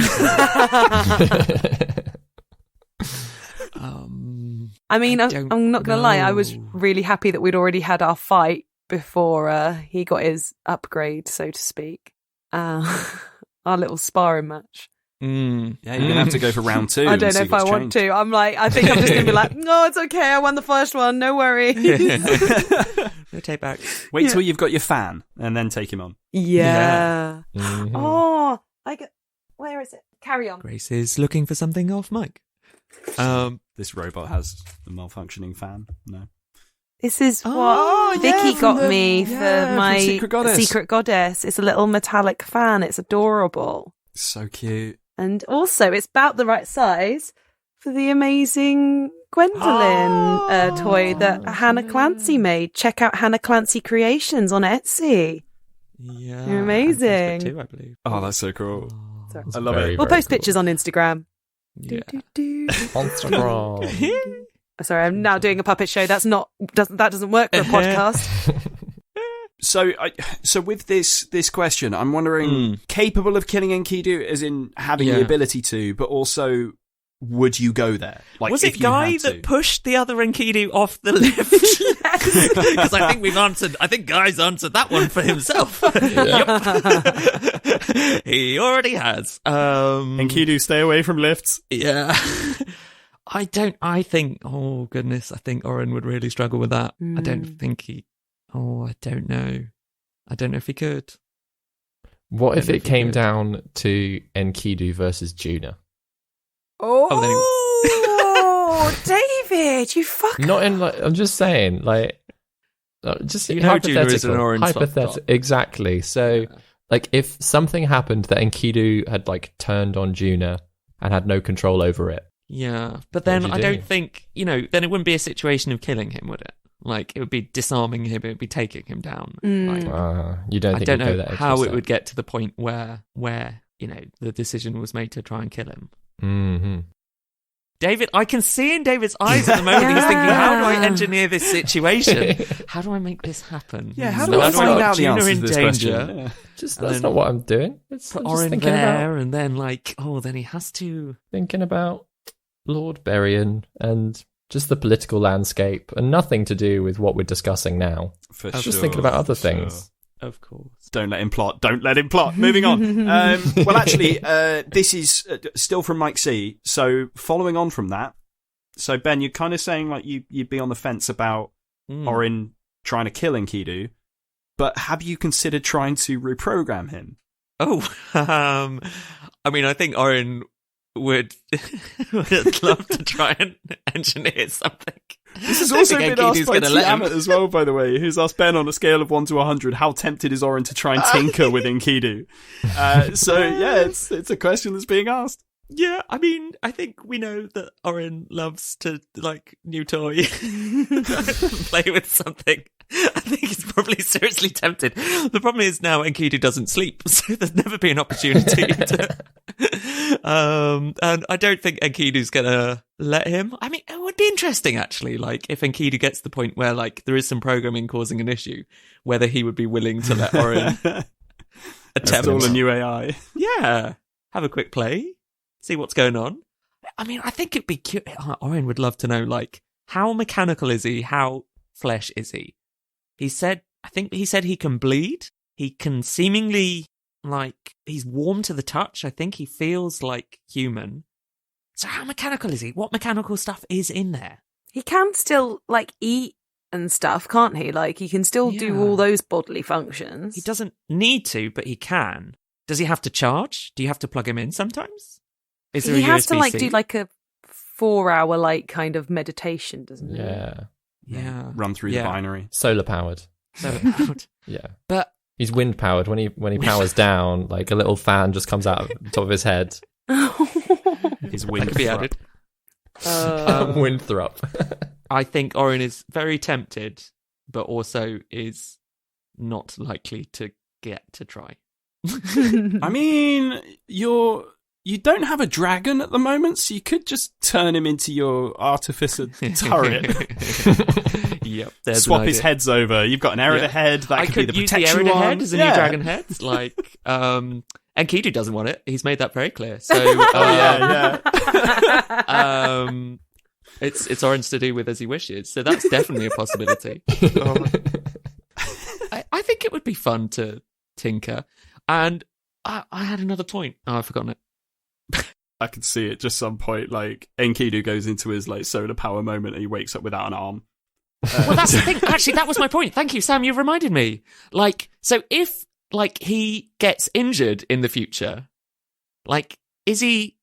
I mean, I'm not going to lie. I was really happy that we'd already had our fight before he got his upgrade, so to speak. Our little sparring match. Yeah, you're going to have to go for round 2. I don't know if I want to. I'm like, I think I'm just going to be like, no, it's okay. I won the first one. No worries. No take back. Wait till you've got your fan and then take him on. Yeah. Mm-hmm. Oh, where is it? Carry on. Grace is looking for something off mic. This robot has a malfunctioning fan. No. This is what Vicky got me for my Secret Goddess. It's a little metallic fan. It's adorable. So cute. And also, it's about the right size for the amazing Gwendolyn toy that Hannah Clancy made. Check out Hannah Clancy Creations on Etsy. Yeah. They're amazing. Too, I believe. Oh, that's so cool. Sorry. I love it. We'll post pictures on Instagram. Yeah. Instagram. Sorry, I'm now doing a puppet show. That doesn't work for a podcast. So with this question, I'm wondering, capable of killing Enkidu, as in having the ability to, but also, would you go there? Like, was it Guy that pushed the other Enkidu off the lift? Because I think Guy's answered that one for himself. He already has. Enkidu, stay away from lifts. Yeah. I think Oren would really struggle with that. I don't think I don't know. I don't know if he could. What if it came down to Enkidu versus Juna? David, you fuck. Not in like, I'm just saying, like, just Juna is an orange hypothetical. Exactly. So, like, if something happened that Enkidu had like turned on Juna and had no control over it. Yeah, but then I don't think, then it wouldn't be a situation of killing him, would it? Like, it would be disarming him, it would be taking him down. You don't think I don't know go that how step. it would get to the point where the decision was made to try and kill him. Mm-hmm. David, I can see in David's eyes at the moment he's thinking, how do I engineer this situation? How do I make this happen? Yeah, how do I find out the answer to this danger? question? Yeah. That's not what I'm doing. Put Orin there, and then then he has to... Thinking about Lord Berrien and just the political landscape and nothing to do with what we're discussing now. For I'm just thinking about other things. Of course. Don't let him plot. Don't let him plot. Moving on. Well, actually, this is still from Mike C. So following on from that, so Ben, you're kind of saying like you'd be on the fence about Orin trying to kill Enkidu, but have you considered trying to reprogram him? Oh, I mean, I think Orin would love to try and engineer something. This has also been asked by Tiamat as well, by the way, who's asked Ben on a scale of 1 to 100, how tempted is Orin to try and tinker with Enkidu? So yeah, it's a question that's being asked. Yeah, I mean, I think we know that Orin loves to, new toy, play with something. I think he's probably seriously tempted. The problem is now Enkidu doesn't sleep, so there's never been an opportunity to... and I don't think Enkidu's gonna let him. I mean, it would be interesting, actually, if Enkidu gets to the point where, there is some programming causing an issue, whether he would be willing to let Orin attempt... Install a new AI. Yeah. Have a quick play. See what's going on. I mean, I think it'd be cute. Orin would love to know, how mechanical is he? How flesh is he? I think he said he can bleed. He can seemingly, he's warm to the touch. I think he feels like human. So how mechanical is he? What mechanical stuff is in there? He can still, eat and stuff, can't he? He can still do all those bodily functions. He doesn't need to, but he can. Does he have to charge? Do you have to plug him in sometimes? Is there he a has USB-C? to, do, a 4-hour, kind of meditation, doesn't he? Yeah. Run through the binary. Solar powered. Yeah. But he's wind powered. When he powers down, a little fan just comes out of the top of his head. His wind could be added. Winthrop. I think Orin is very tempted, but also is not likely to get to try. I mean, you don't have a dragon at the moment, so you could just turn him into your artificer turret. Yep. Swap his heads over. You've got an Erida head. That could be the protection the one. head as a new dragon head. Enkidu doesn't want it. He's made that very clear. So, it's Orin's to do with as he wishes. So that's definitely a possibility. I think it would be fun to tinker. And I had another point. Oh, I've forgotten it. I could see it just some point, Enkidu goes into his solar power moment and he wakes up without an arm. Well, that's the thing. Actually, that was my point. Thank you, Sam. You've reminded me. So if he gets injured in the future, is he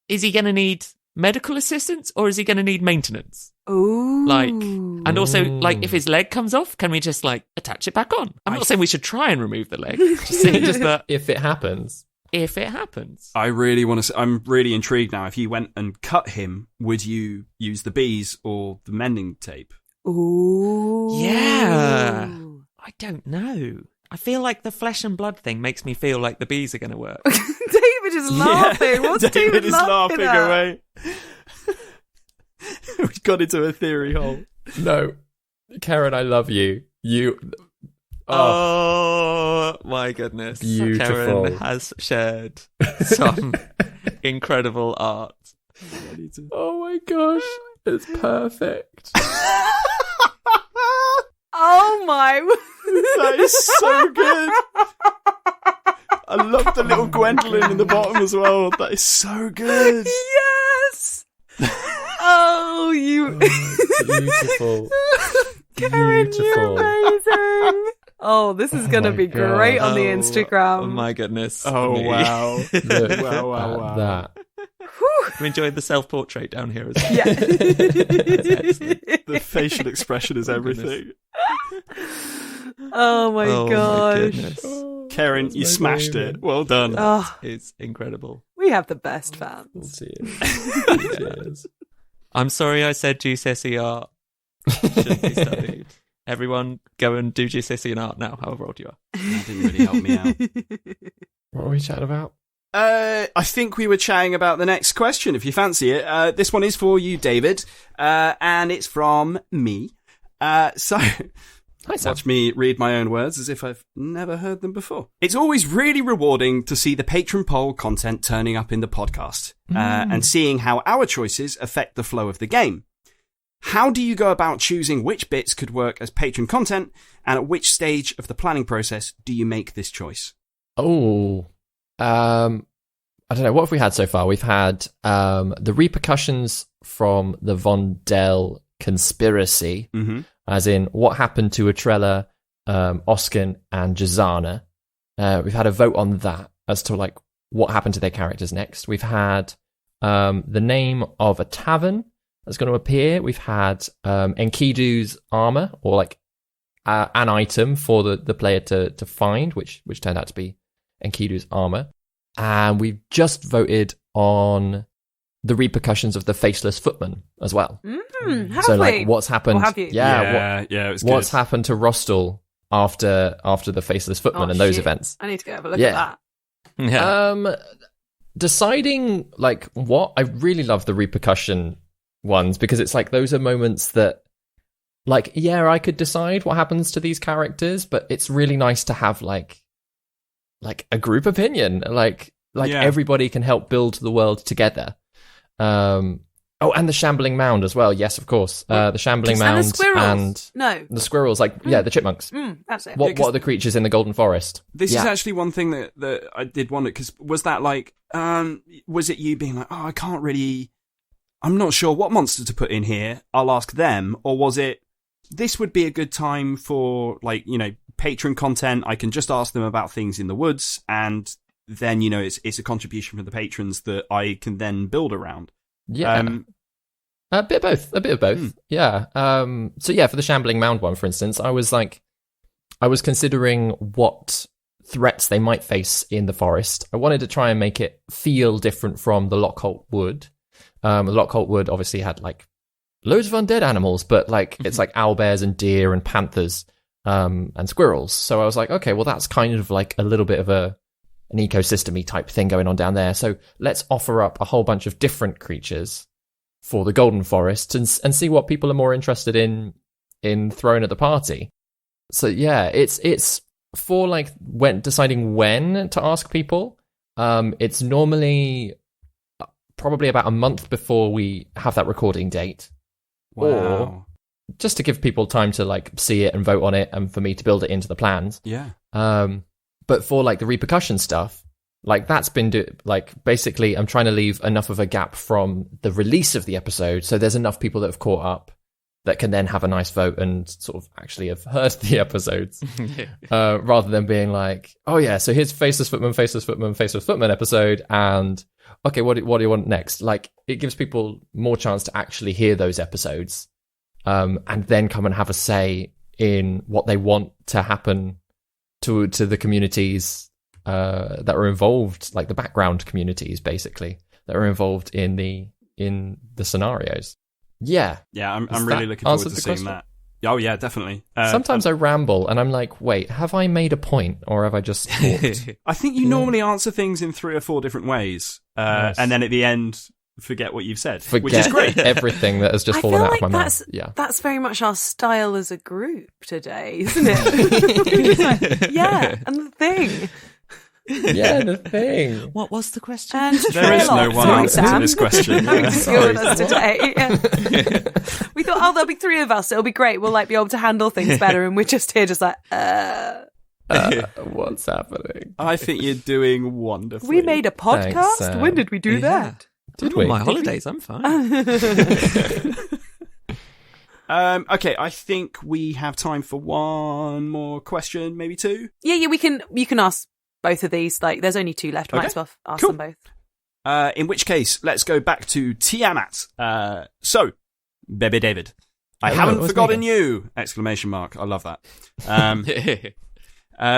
going to need medical assistance or is he going to need maintenance? Ooh. And also, if his leg comes off, can we just attach it back on? I'm not saying we should try and remove the leg. Just that if it happens. If it happens. I really want to... I'm really intrigued now. If you went and cut him, would you use the bees or the mending tape? Ooh. Yeah. I don't know. I feel like the flesh and blood thing makes me feel like the bees are going to work. David is laughing. What's David is laughing away. We've got into a theory hole. No. Karen, I love you. Oh my goodness. Beautiful. Karen has shared some incredible art. Oh my gosh. It's perfect. Oh my. That is so good. I love the little Gwendolyn in the bottom as well. That is so good. Yes. Oh, you. Beautiful. Karen, you're amazing. Oh, this is going to be great on the Instagram. Oh my goodness. Oh, wow. Look wow. That. We enjoyed the self-portrait down here as well. Yeah. The facial expression is everything. Oh my gosh. Goodness. Karen, you smashed it. Well done. Oh, It's incredible. we have the best fans. Cheers. I'm sorry I said GCSE art should be studied. Everyone go and do GCSE in art now, however old you are. That didn't really help me out. What are we chatting about? I think we were chatting about the next question, if you fancy it. This one is for you, David, and it's from me. So... Watch me read my own words as if I've never heard them before. It's always really rewarding to see the patron poll content turning up in the podcast, and seeing how our choices affect the flow of the game. How do you go about choosing which bits could work as patron content, and at which stage of the planning process do you make this choice? I don't know. What have we had so far? We've had the repercussions from the Vondel conspiracy, as in what happened to Atrella, Oscan, and Jazana. We've had a vote on that as to like what happened to their characters next. We've had the name of a tavern that's going to appear. We've had Enkidu's armor, or like an item for the player to find, which turned out to be Enkidu's armor. And we've just voted on the repercussions of the Faceless Footman as well. So, like, what's happened? Have you? Yeah, it was good. What's happened to Rostel after the Faceless Footman and those events? I need to go have a look at that. Yeah. Deciding like what I really love the repercussion ones, because it's like those are moments that, like, yeah, I could decide what happens to these characters, but it's really nice to have like a group opinion, like everybody can help build the world together. And the Shambling Mound as well. Yes, of course. The Shambling Mound and the squirrels. And the squirrels, the chipmunks. That's it. What are the creatures in the Golden Forest? This is actually one thing that I did wonder, because was that like, was it you being like, oh, I'm not sure what monster to put in here, I'll ask them, or was it, this would be a good time for, like, you know, patron content, I can just ask them about things in the woods, and then, you know, it's a contribution from the patrons that I can then build around. Yeah. A bit of both. Yeah. So yeah, for the Shambling Mound one, for instance, I was considering what threats they might face in the forest. I wanted to try and make it feel different from the Lockholt Wood. The Lockholt Wood obviously had like loads of undead animals, but like it's like owlbears and deer and panthers, and squirrels. So I was like, okay, well that's kind of like a little bit of an ecosystem-y type thing going on down there. So let's offer up a whole bunch of different creatures for the Golden Forest and see what people are more interested in throwing at the party. So yeah, it's for like deciding when to ask people. It's normally probably about a month before we have that recording date. Wow. Or just to give people time to like see it and vote on it, and for me to build it into the plans. Yeah. But for like the repercussion stuff, like that's been basically I'm trying to leave enough of a gap from the release of the episode, so there's enough people that have caught up that can then have a nice vote and sort of actually have heard the episodes, rather than being like, oh yeah, so here's Faceless Footman episode, and okay, what do you want next? Like, it gives people more chance to actually hear those episodes, and then come and have a say in what they want to happen to the communities that are involved, like the background communities, basically, that are involved in the scenarios. Yeah. Yeah, I'm really looking forward to seeing that. Oh, yeah, definitely. Sometimes I ramble and I'm like, wait, have I made a point or have I just talked? I think you normally answer things in 3 or 4 different ways. Yes. And then at the end, forget what you've said, which is great. Everything that has just fallen out of my mouth. Yeah. That's very much our style as a group today, isn't it? Yeah, and the thing. Yeah, the thing. What was the question? And there is no one answer to this question. Sorry, with us today. Yeah. We thought, oh, there'll be 3 of us. It'll be great. We'll like be able to handle things better, and we're just here, just like, what's happening? I think you're doing wonderfully. We made a podcast. Thanks, when did we do that? Did we? On my holidays, I'm fine. Okay, I think we have time for one more question, maybe 2. Yeah, you can ask both of these. Like, there's only 2 left. Might as well ask them both. In which case, let's go back to Tiamat. So, Baby David, I haven't forgotten you! ! I love that.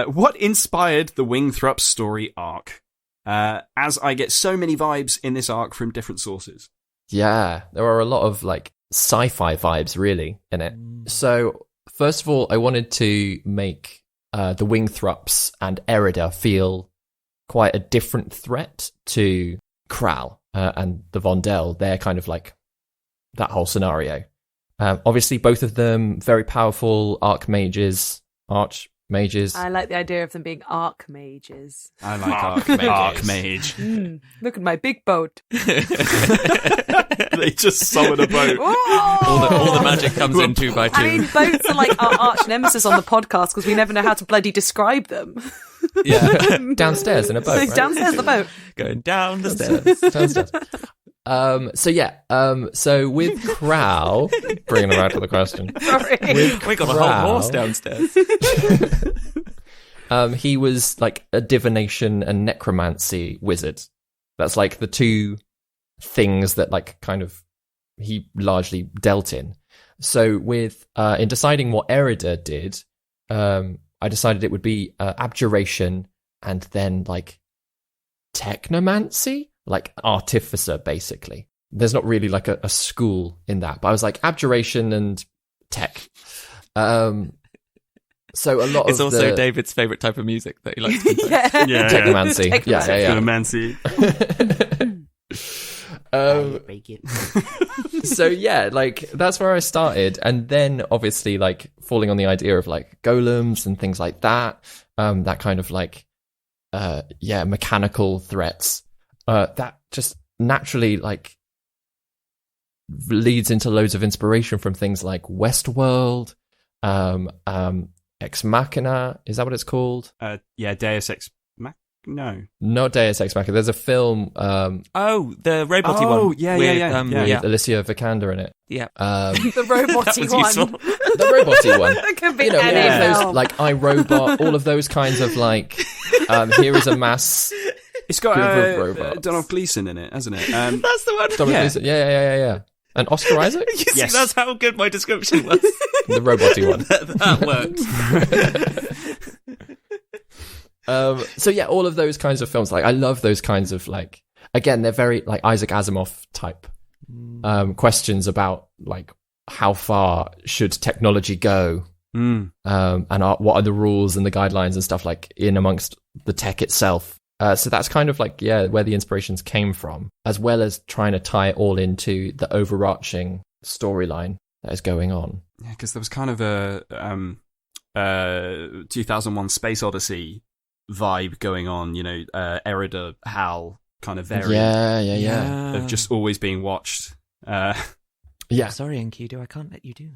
What inspired the Wingthrup story arc? As I get so many vibes in this arc from different sources. Yeah, there are a lot of like sci-fi vibes really in it. So first of all, I wanted to make the Wingthrups and Erida feel quite a different threat to Kral and the Vondel. They're kind of like that whole scenario. Obviously, both of them very powerful archmages. I like the idea of them being archmages. I like archmage. Look at my big boat. They just summon a boat. All the magic comes in 2 by 2. I mean, boats are like our arch nemesis on the podcast because we never know how to bloody describe them. Yeah, downstairs in a boat. Right? Downstairs the boat. Going down the stairs. Downstairs. So with Kral, bringing around to the question. Sorry. We got a whole horse downstairs. He was like a divination and necromancy wizard. That's like the 2 things that like kind of he largely dealt in. So with in deciding what Erida did, I decided it would be abjuration and then like technomancy, like artificer, basically. There's not really like a school in that, but I was like abjuration and tech. So a lot it's of also David's favorite type of music that he likes to play. Technomancy. So yeah, like that's where I started, and then obviously like falling on the idea of like golems and things like that, that kind of like mechanical threats, that just naturally like leads into loads of inspiration from things like Westworld, Ex Machina, is that what it's called? Deus Ex Machina. No, not Deus Ex Machina. There's a film. The robot-y one. With Alicia Vikander in it. Yeah. The robot-y one. The robot-y one. It could be all of any those, film. like iRobot, all of those kinds of like. Here is a mass. It's got robots. Donald Gleason in it, hasn't it? That's the one. Donald Gleason. Yeah. And Oscar Isaac? Yes. That's how good my description was. The robot-y one. that works. So yeah, all of those kinds of films, like I love those kinds of like, again, they're very like Isaac Asimov type questions about like how far should technology go, and what are the rules and the guidelines and stuff like in amongst the tech itself. So that's kind of like, where the inspirations came from, as well as trying to tie it all into the overarching storyline that is going on. Yeah, because there was kind of a 2001 Space Odyssey vibe going on, Erida, Hal kind of variant. Yeah. Of just always being watched. Sorry, Enkidu, I can't let you do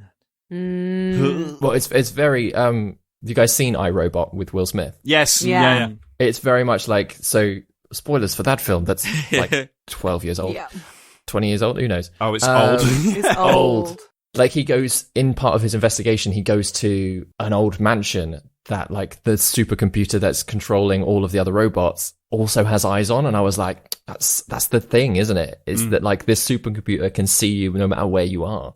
that. Well, it's very... you guys seen iRobot with Will Smith? Yes. Yeah. It's very much like, so spoilers for that film that's like 12 years old, 20 years old, who knows? Oh, it's old. It's old. Like he goes, in part of his investigation, he goes to an old mansion that like the supercomputer that's controlling all of the other robots also has eyes on. And I was like, that's the thing, isn't it? Is that like this supercomputer can see you no matter where you are.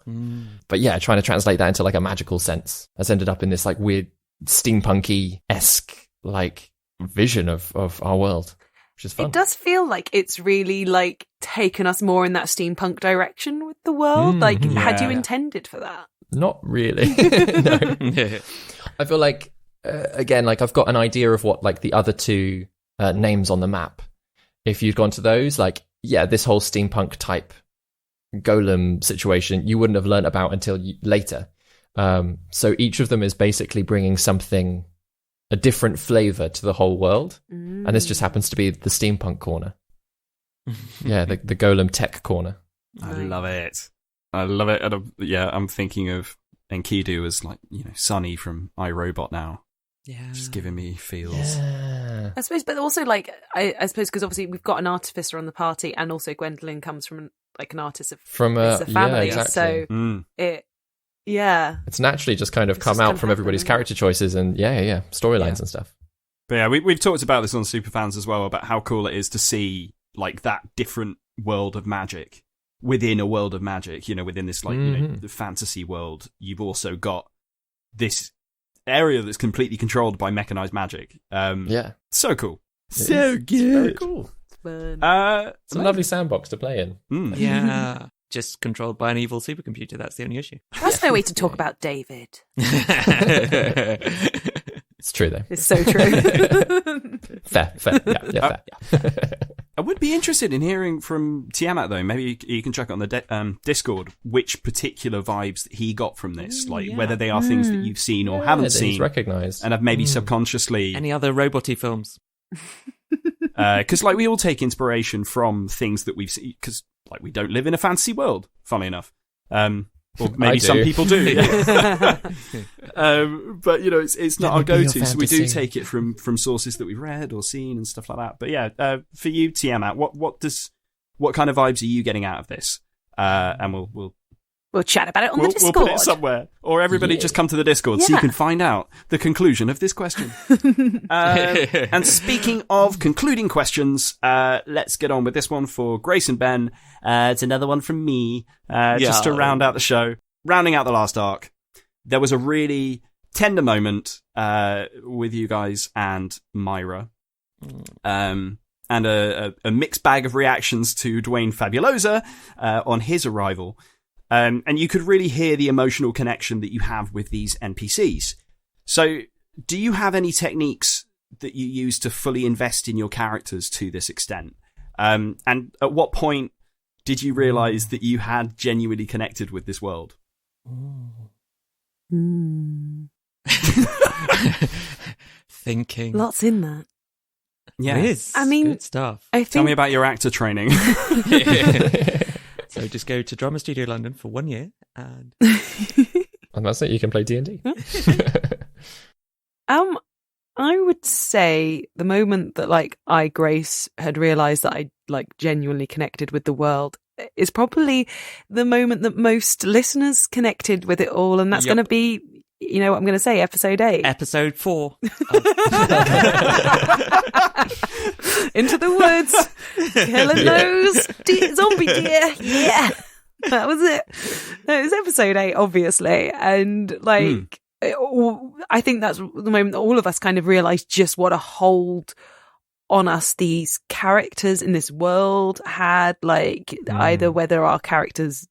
But yeah, trying to translate that into like a magical sense has ended up in this like weird steampunky-esque like vision of our world, which is fun. It does feel like it's really like taken us more in that steampunk direction with the world. Had you intended for that? Not really. No. I feel like again, like I've got an idea of what like the other 2 names on the map. If you'd gone to those, like this whole steampunk type golem situation, you wouldn't have learnt about until later. So each of them is basically bringing something, a different flavor to the whole world. And this just happens to be the steampunk corner. The golem tech corner. I love it. And I'm thinking of Enkidu as like, Sonny from iRobot now. Yeah. Just giving me feels. Yeah. I suppose, but also like, I suppose because obviously we've got an artificer on the party and also Gwendolyn comes from an artist from a family. Exactly. So it's naturally just kind of come out from everybody's character choices and storylines and stuff. But yeah, we've talked about this on Superfans as well, about how cool it is to see like that different world of magic within a world of magic, within this like the fantasy world. You've also got this area that's completely controlled by mechanized magic. So cool. So good. It's very cool. It's a lovely sandbox to play in. Yeah. Just controlled by an evil supercomputer. That's the only issue. That's no way to talk about David. It's true, though. It's so true. Fair. Yeah, fair. I would be interested in hearing from Tiamat, though. Maybe you can check on the Discord which particular vibes that he got from this, whether they are things that you've seen or haven't seen, recognised, and have maybe subconsciously any other robot-y films. Because we all take inspiration from things that we've seen. Because we don't live in a fantasy world, funnily enough. Or maybe some people do. Yeah. But it's not our go-to, so we do take it from sources that we've read or seen and stuff like that. But yeah, for you, Tiamat, what kind of vibes are you getting out of this? And we'll chat about it on the Discord. We'll put it somewhere, or everybody just come to the Discord so you can find out the conclusion of this question. And speaking of concluding questions, let's get on with this one for Grace and Ben. It's another one from me, just to round out the show. Rounding out the last arc, there was a really tender moment with you guys and Myra, and a mixed bag of reactions to Dwayne Fabulosa on his arrival. And you could really hear the emotional connection that you have with these NPCs. So, do you have any techniques that you use to fully invest in your characters to this extent? And at what point did you realize that you had genuinely connected with this world? Thinking. Lots in that. Yeah. It is. I mean, good stuff. Tell me about your actor training. So just go to Drama Studio London for 1 year, and that's it. You can play D&D. I would say the moment that Grace had realised that I genuinely connected with the world is probably the moment that most listeners connected with it all, and that's going to be, what I'm going to say, episode 8. Episode 4. Into the woods, killing those zombie deer. Yeah, that was it. It was episode 8, obviously, and I think that's the moment that all of us kind of realised just what a hold on us these characters in this world had. Either whether our characters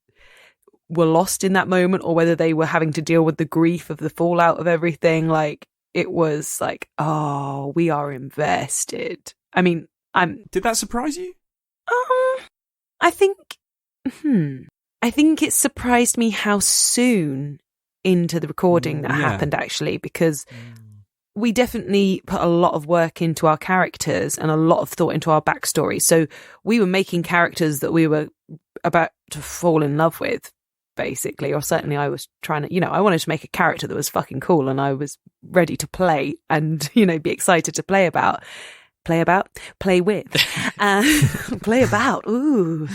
were lost in that moment or whether they were having to deal with the grief of the fallout of everything. It was oh, we are invested. I mean, Did that surprise you? I think it surprised me how soon into the recording that happened, actually, because we definitely put a lot of work into our characters and a lot of thought into our backstory. So we were making characters that we were about to fall in love with, basically, or certainly I was trying to, I wanted to make a character that was fucking cool and I was ready to play and, be excited to play with, play about, ooh,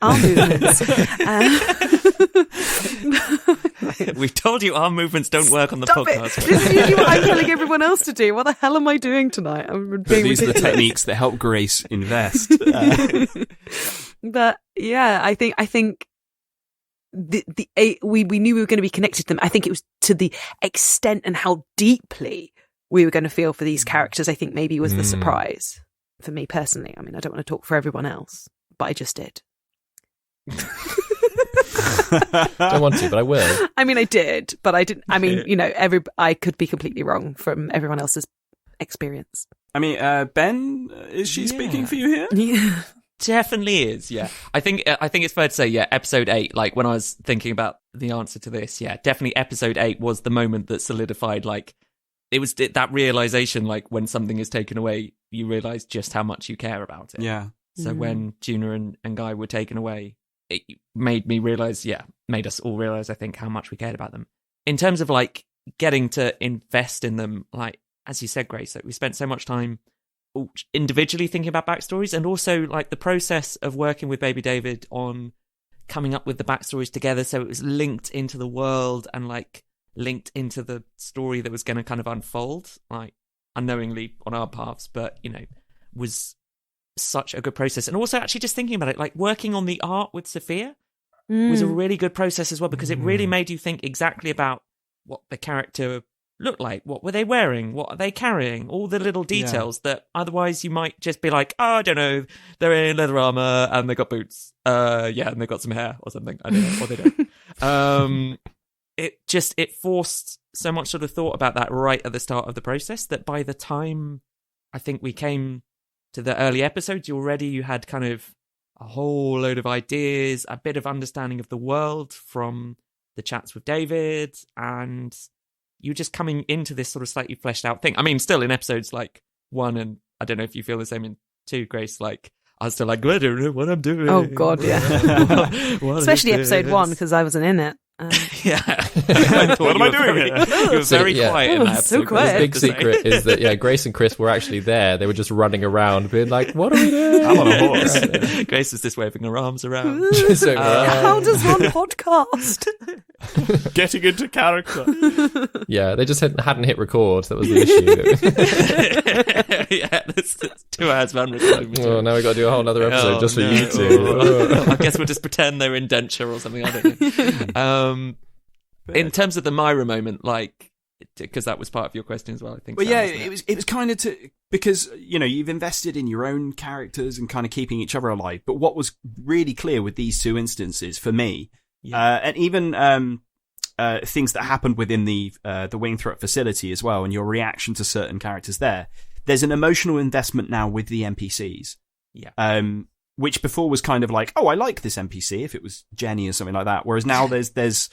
arm movements. We've told you arm movements don't work on the podcast. This is usually what I'm telling everyone else to do. What the hell am I doing tonight? I'm being These are the ridiculous. techniques that help Grace invest. But yeah, I think we knew we were going to be connected to them. I think it was to the extent and how deeply we were going to feel for these characters. I think maybe was the surprise for me personally. I mean, I don't want to talk for everyone else, but I just did. Don't want to, but I will. I mean, I did, but I didn't. I mean, I could be completely wrong from everyone else's experience. I mean, Ben, is she speaking for you here? Yeah. Definitely is, yeah. I think it's fair to say, yeah, episode 8, when I was thinking about the answer to this, yeah, definitely episode 8 was the moment that solidified, it was that realization, when something is taken away, you realize just how much you care about it. Yeah. So when Juna and Guy were taken away, it made me realize, made us all realize, I think, how much we cared about them. In terms of, getting to invest in them, as you said, Grace, we spent so much time individually thinking about backstories, and also the process of working with Baby David on coming up with the backstories together, so it was linked into the world and linked into the story that was going to kind of unfold unknowingly on our paths, but was such a good process. And also actually just thinking about it, working on the art with Sophia was a really good process as well, because it really made you think exactly about what the character look like, what were they wearing, what are they carrying, all the little details that otherwise you might just be like, oh, I don't know, they're in leather armor and they got boots, and they got some hair or something, I don't know, or they don't. it forced so much sort of thought about that right at the start of the process that by the time I think we came to the early episodes, you had kind of a whole load of ideas, a bit of understanding of the world from the chats with David, and you just coming into this sort of slightly fleshed out thing. I mean, still in episodes like 1, and I don't know if you feel the same in 2, Grace, like, I was still like, I don't know what I'm doing. Oh, God, yeah. Especially episode 1, because I wasn't in it. Yeah. What am I doing here? You were very quiet in that episode. So quiet. The big secret is that, Grace and Chris were actually there. They were just running around being like, what are we doing? I'm on a horse. Grace was just waving her arms around. How does one podcast? Getting into character. Yeah, they just hadn't hit record. That was the issue. Yeah, that's 2 hours of unrecorded. Oh, now we've got to do a whole other episode just for you two. I guess we'll just pretend they're indenture or something. I don't know. In terms of the Myra moment, like, because that was part of your question as well, I think. Well, Sam, yeah, wasn't it was kind of because you've invested in your own characters and kind of keeping each other alive. But what was really clear with these 2 instances for me, and even things that happened within the Wingthreat facility as well, and your reaction to certain characters there's an emotional investment now with the NPCs. Yeah. Which before was kind of like, oh, I like this NPC if it was Jenny or something like that. Whereas now there's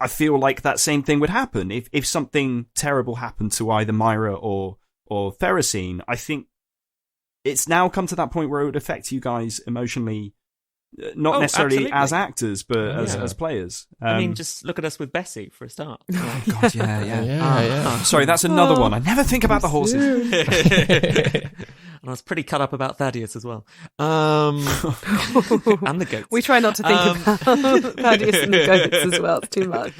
I feel like that same thing would happen if something terrible happened to either Myra or Ferrocene. I think it's now come to that point where it would affect you guys emotionally, not necessarily absolutely. as actors, but as players. I mean, just look at us with Bessie for a start. Oh God, yeah. Yeah. Sorry, that's another one. I never think about the horses. And I was pretty cut up about Thaddeus as well. And the goats. We try not to think about Thaddeus and the goats as well. It's too much.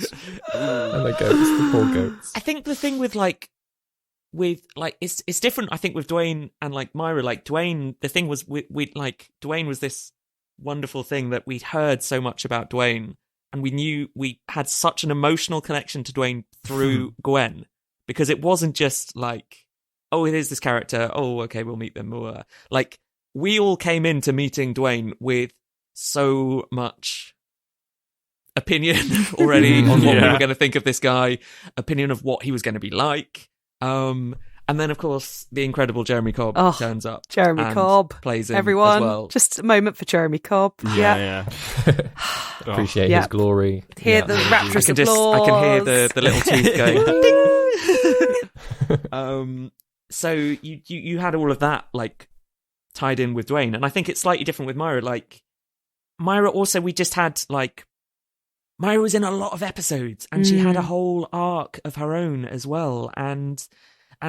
And the goats, the poor goats. I think the thing with it's different. I think with Dwayne and like Myra, like Dwayne, the thing was we like Dwayne was this wonderful thing that we'd heard so much about Dwayne, and we knew we had such an emotional connection to Dwayne through Gwen, because it wasn't just like, oh, it is this character. Oh, okay, we'll meet them. Like, we all came into meeting Dwayne with so much opinion already on what we were going to think of this guy, opinion of what he was going to be like. And then, of course, the incredible Jeremy Cobb turns up. Jeremy Cobb plays him everyone. As well. Just a moment for Jeremy Cobb. Yeah. Appreciate his glory. Hear the rapturous applause. I can hear the little teeth going. So you had all of that like tied in with Dwayne, and I think it's slightly different with Myra. Like Myra, also we just had like Myra was in a lot of episodes, and she had a whole arc of her own as well, and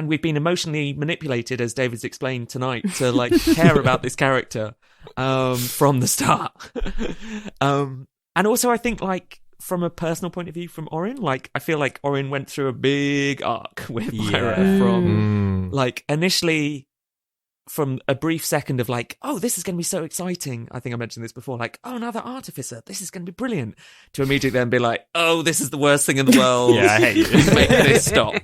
we've been emotionally manipulated, as David's explained tonight, to like care about this character from the start. And also I think like from a personal point of view from Orin, like I feel like Orin went through a big arc with Myra from like initially from a brief second of like, oh, this is going to be so exciting. I think I mentioned this before, like, oh, another artificer, this is going to be brilliant. To immediately then be like, oh, this is the worst thing in the world. Yeah, I hate you. Make this stop.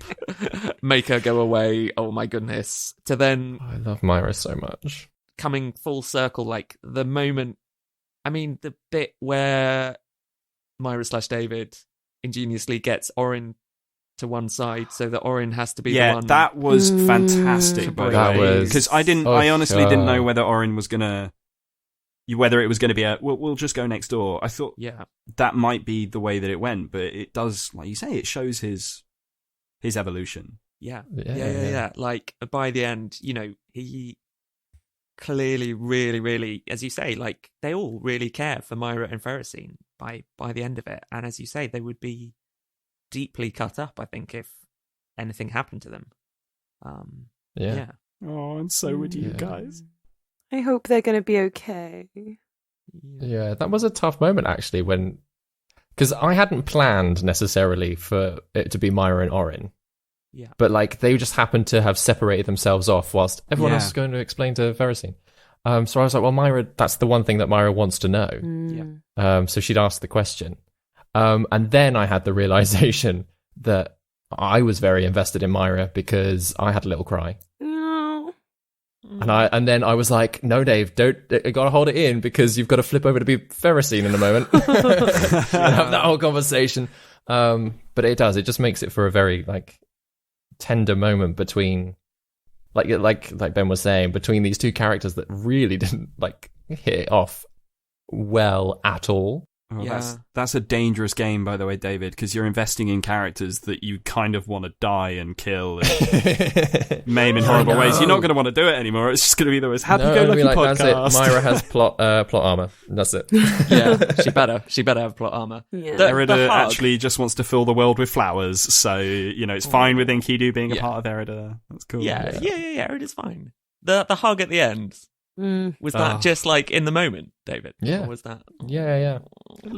Make her go away. Oh my goodness. To then I love Myra so much. Coming full circle, like the moment, I mean, the bit where Myra/David ingeniously gets Orin to one side so that Orin has to be the one. Yeah, that was fantastic, by the way. Because I honestly didn't know whether Orin was gonna, whether it was going to be we'll just go next door. I thought that might be the way that it went, but it does, like you say, it shows his evolution. Yeah. Like by the end, he clearly really, really, as you say, like they all really care for Myra and Ferrocene by the end of it. And as you say, they would be deeply cut up, I think, if anything happened to them. Yeah. Oh, and so would you guys. I hope they're going to be okay. Yeah, that was a tough moment actually, because I hadn't planned necessarily for it to be Myra and Orin. Yeah. But like they just happened to have separated themselves off whilst everyone else is going to explain to Ferrocene. So I was like, well, Myra, that's the one thing that Myra wants to know. So she'd ask the question. And then I had the realization that I was very invested in Myra because I had a little cry. And then I was like, no, Dave, you got to hold it in because you've got to flip over to be Ferrocene in a moment. And have that whole conversation. But it does. It just makes it for a very like tender moment between, like Ben was saying, between these two characters that really didn't like hit it off well at all. Oh, that's a dangerous game, by the way, David, because you're investing in characters that you kind of want to die and kill and maim in horrible ways. You're not going to want to do it anymore. It's just going to be the most happy-go-lucky podcast. That's it. Myra has plot armor. That's it. Yeah, she better have plot armor. Yeah. Erida actually just wants to fill the world with flowers, so it's fine with Enkidu being a part of Erida. That's cool. Yeah. Erida's fine. The hug at the end. Was that just like in the moment, David? Yeah. Or was that? Yeah.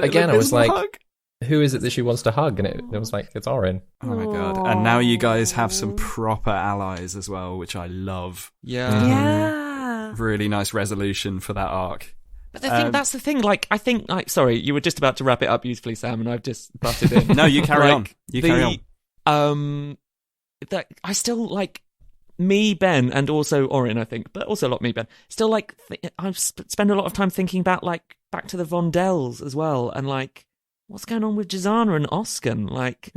Again, I was like, who is it that she wants to hug? And it was like, it's Orin. Oh my god. And now you guys have some proper allies as well, which I love. Yeah. Really nice resolution for that arc. But that's the thing. Like, I think, sorry, you were just about to wrap it up beautifully, Sam, and I've just butted in. No, you carry on. Carry on. That I still like. Me, Ben, and also Orin, I think, but also a lot me, Ben. Still, like, I've spent a lot of time thinking about, like, back to the Vondells as well, and, like, what's going on with Jazana and Oscan? Like,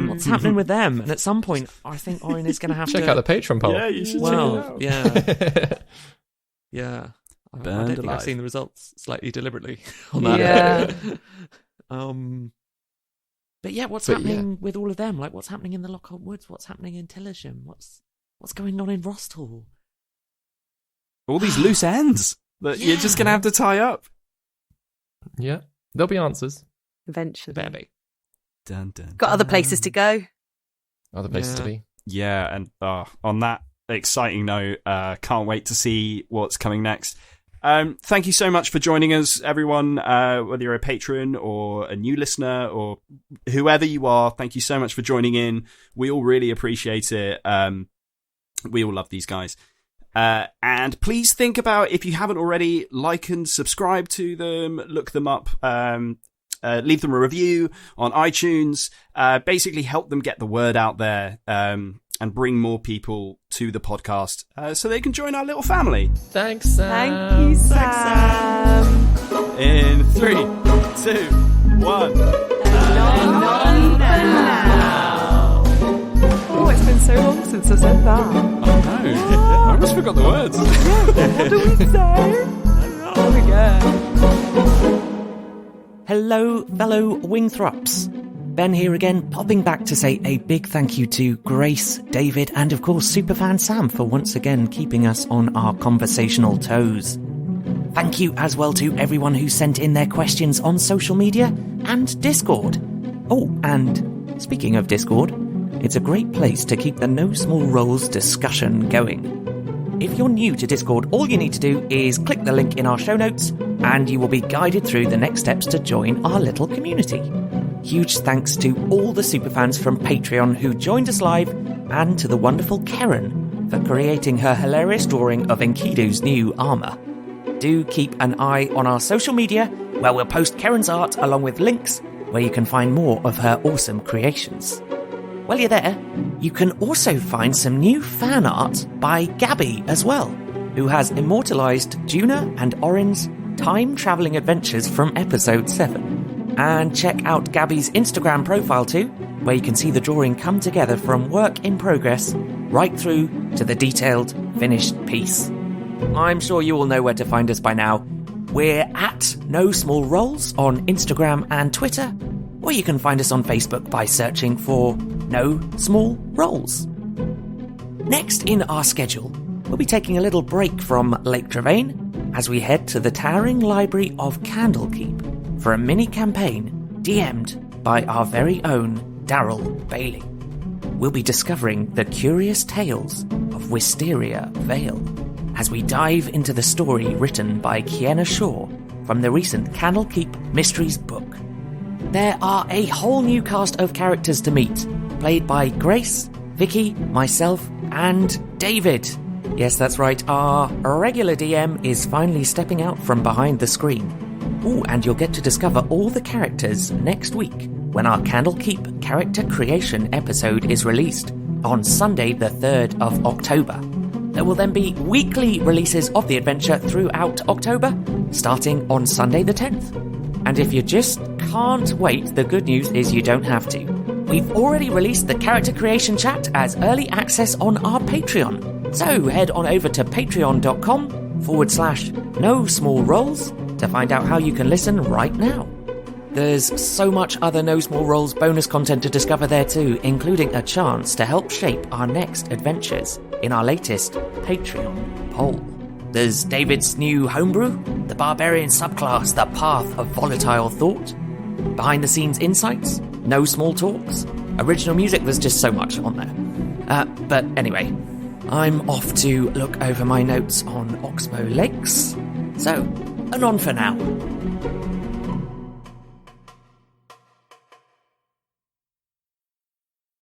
what's happening with them? And at some point, I think Orin is going to have to... Check out the Patreon poll. Yeah, you should check it out. Yeah. I Burned don't think alive. I've seen the results slightly deliberately on that. Yeah. But yeah, what's happening with all of them? Like, what's happening in the Lockhart Woods? What's happening in Tillisham? What's going on in Rosthall? All these loose ends that you're just going to have to tie up. Yeah, there'll be answers. Eventually. Baby. Dun, dun, Got other places to go. Other places to be. Yeah, and on that exciting note, can't wait to see what's coming next. Thank you so much for joining us, everyone, whether you're a patron or a new listener or whoever you are. Thank you so much for joining in. We all really appreciate it. We all love these guys. And please think about, if you haven't already, like and subscribe to them, look them up, leave them a review on iTunes, basically help them get the word out there, and bring more people to the podcast, so they can join our little family. Thanks, Sam. Thank you, Sam. In 3, 2, 1. Oh, it's been so long since I said that. Oh no, I almost forgot the words. What do we say? Oh yeah. Hello, fellow Wingthrups. Ben here again, popping back to say a big thank you to Grace, David, and of course Superfan Sam for once again keeping us on our conversational toes. Thank you as well to everyone who sent in their questions on social media and Discord. Oh, and speaking of Discord, it's a great place to keep the No Small Roles discussion going. If you're new to Discord, all you need to do is click the link in our show notes, and you will be guided through the next steps to join our little community. Huge thanks to all the superfans from Patreon who joined us live, and to the wonderful Karen for creating her hilarious drawing of Enkidu's new armour. Do keep an eye on our social media, where we'll post Karen's art along with links where you can find more of her awesome creations. While you're there, you can also find some new fan art by Gabby as well, who has immortalised Juna and Orin's time-travelling adventures from episode 7. And check out Gabby's Instagram profile too, where you can see the drawing come together from work in progress right through to the detailed, finished piece. I'm sure you all know where to find us by now. We're at No Small Roles on Instagram and Twitter, or you can find us on Facebook by searching for No Small Roles. Next in our schedule, we'll be taking a little break from Lake Trevane as we head to the towering library of Candlekeep for a mini-campaign DM'd by our very own Daryl Bailey. We'll be discovering the curious tales of Wisteria Vale as we dive into the story written by Kienna Shaw from the recent Candlekeep Mysteries book. There are a whole new cast of characters to meet, played by Grace, Vicky, myself, and David. Yes, that's right, our regular DM is finally stepping out from behind the screen. Ooh, and you'll get to discover all the characters next week when our Candlekeep character creation episode is released on Sunday the 3rd of October. There will then be weekly releases of the adventure throughout October, starting on Sunday the 10th. And if you just can't wait, the good news is you don't have to. We've already released the character creation chat as early access on our Patreon. So head on over to patreon.com/NoSmallRoles to find out how you can listen right now. There's so much other No Small Roles bonus content to discover there too, including a chance to help shape our next adventures in our latest Patreon poll. There's David's new homebrew, the barbarian subclass, the path of volatile thought, behind-the-scenes insights, no small talks, original music. There's just so much on there. But anyway, I'm off to look over my notes on Oxbow Lakes. So, anon for now.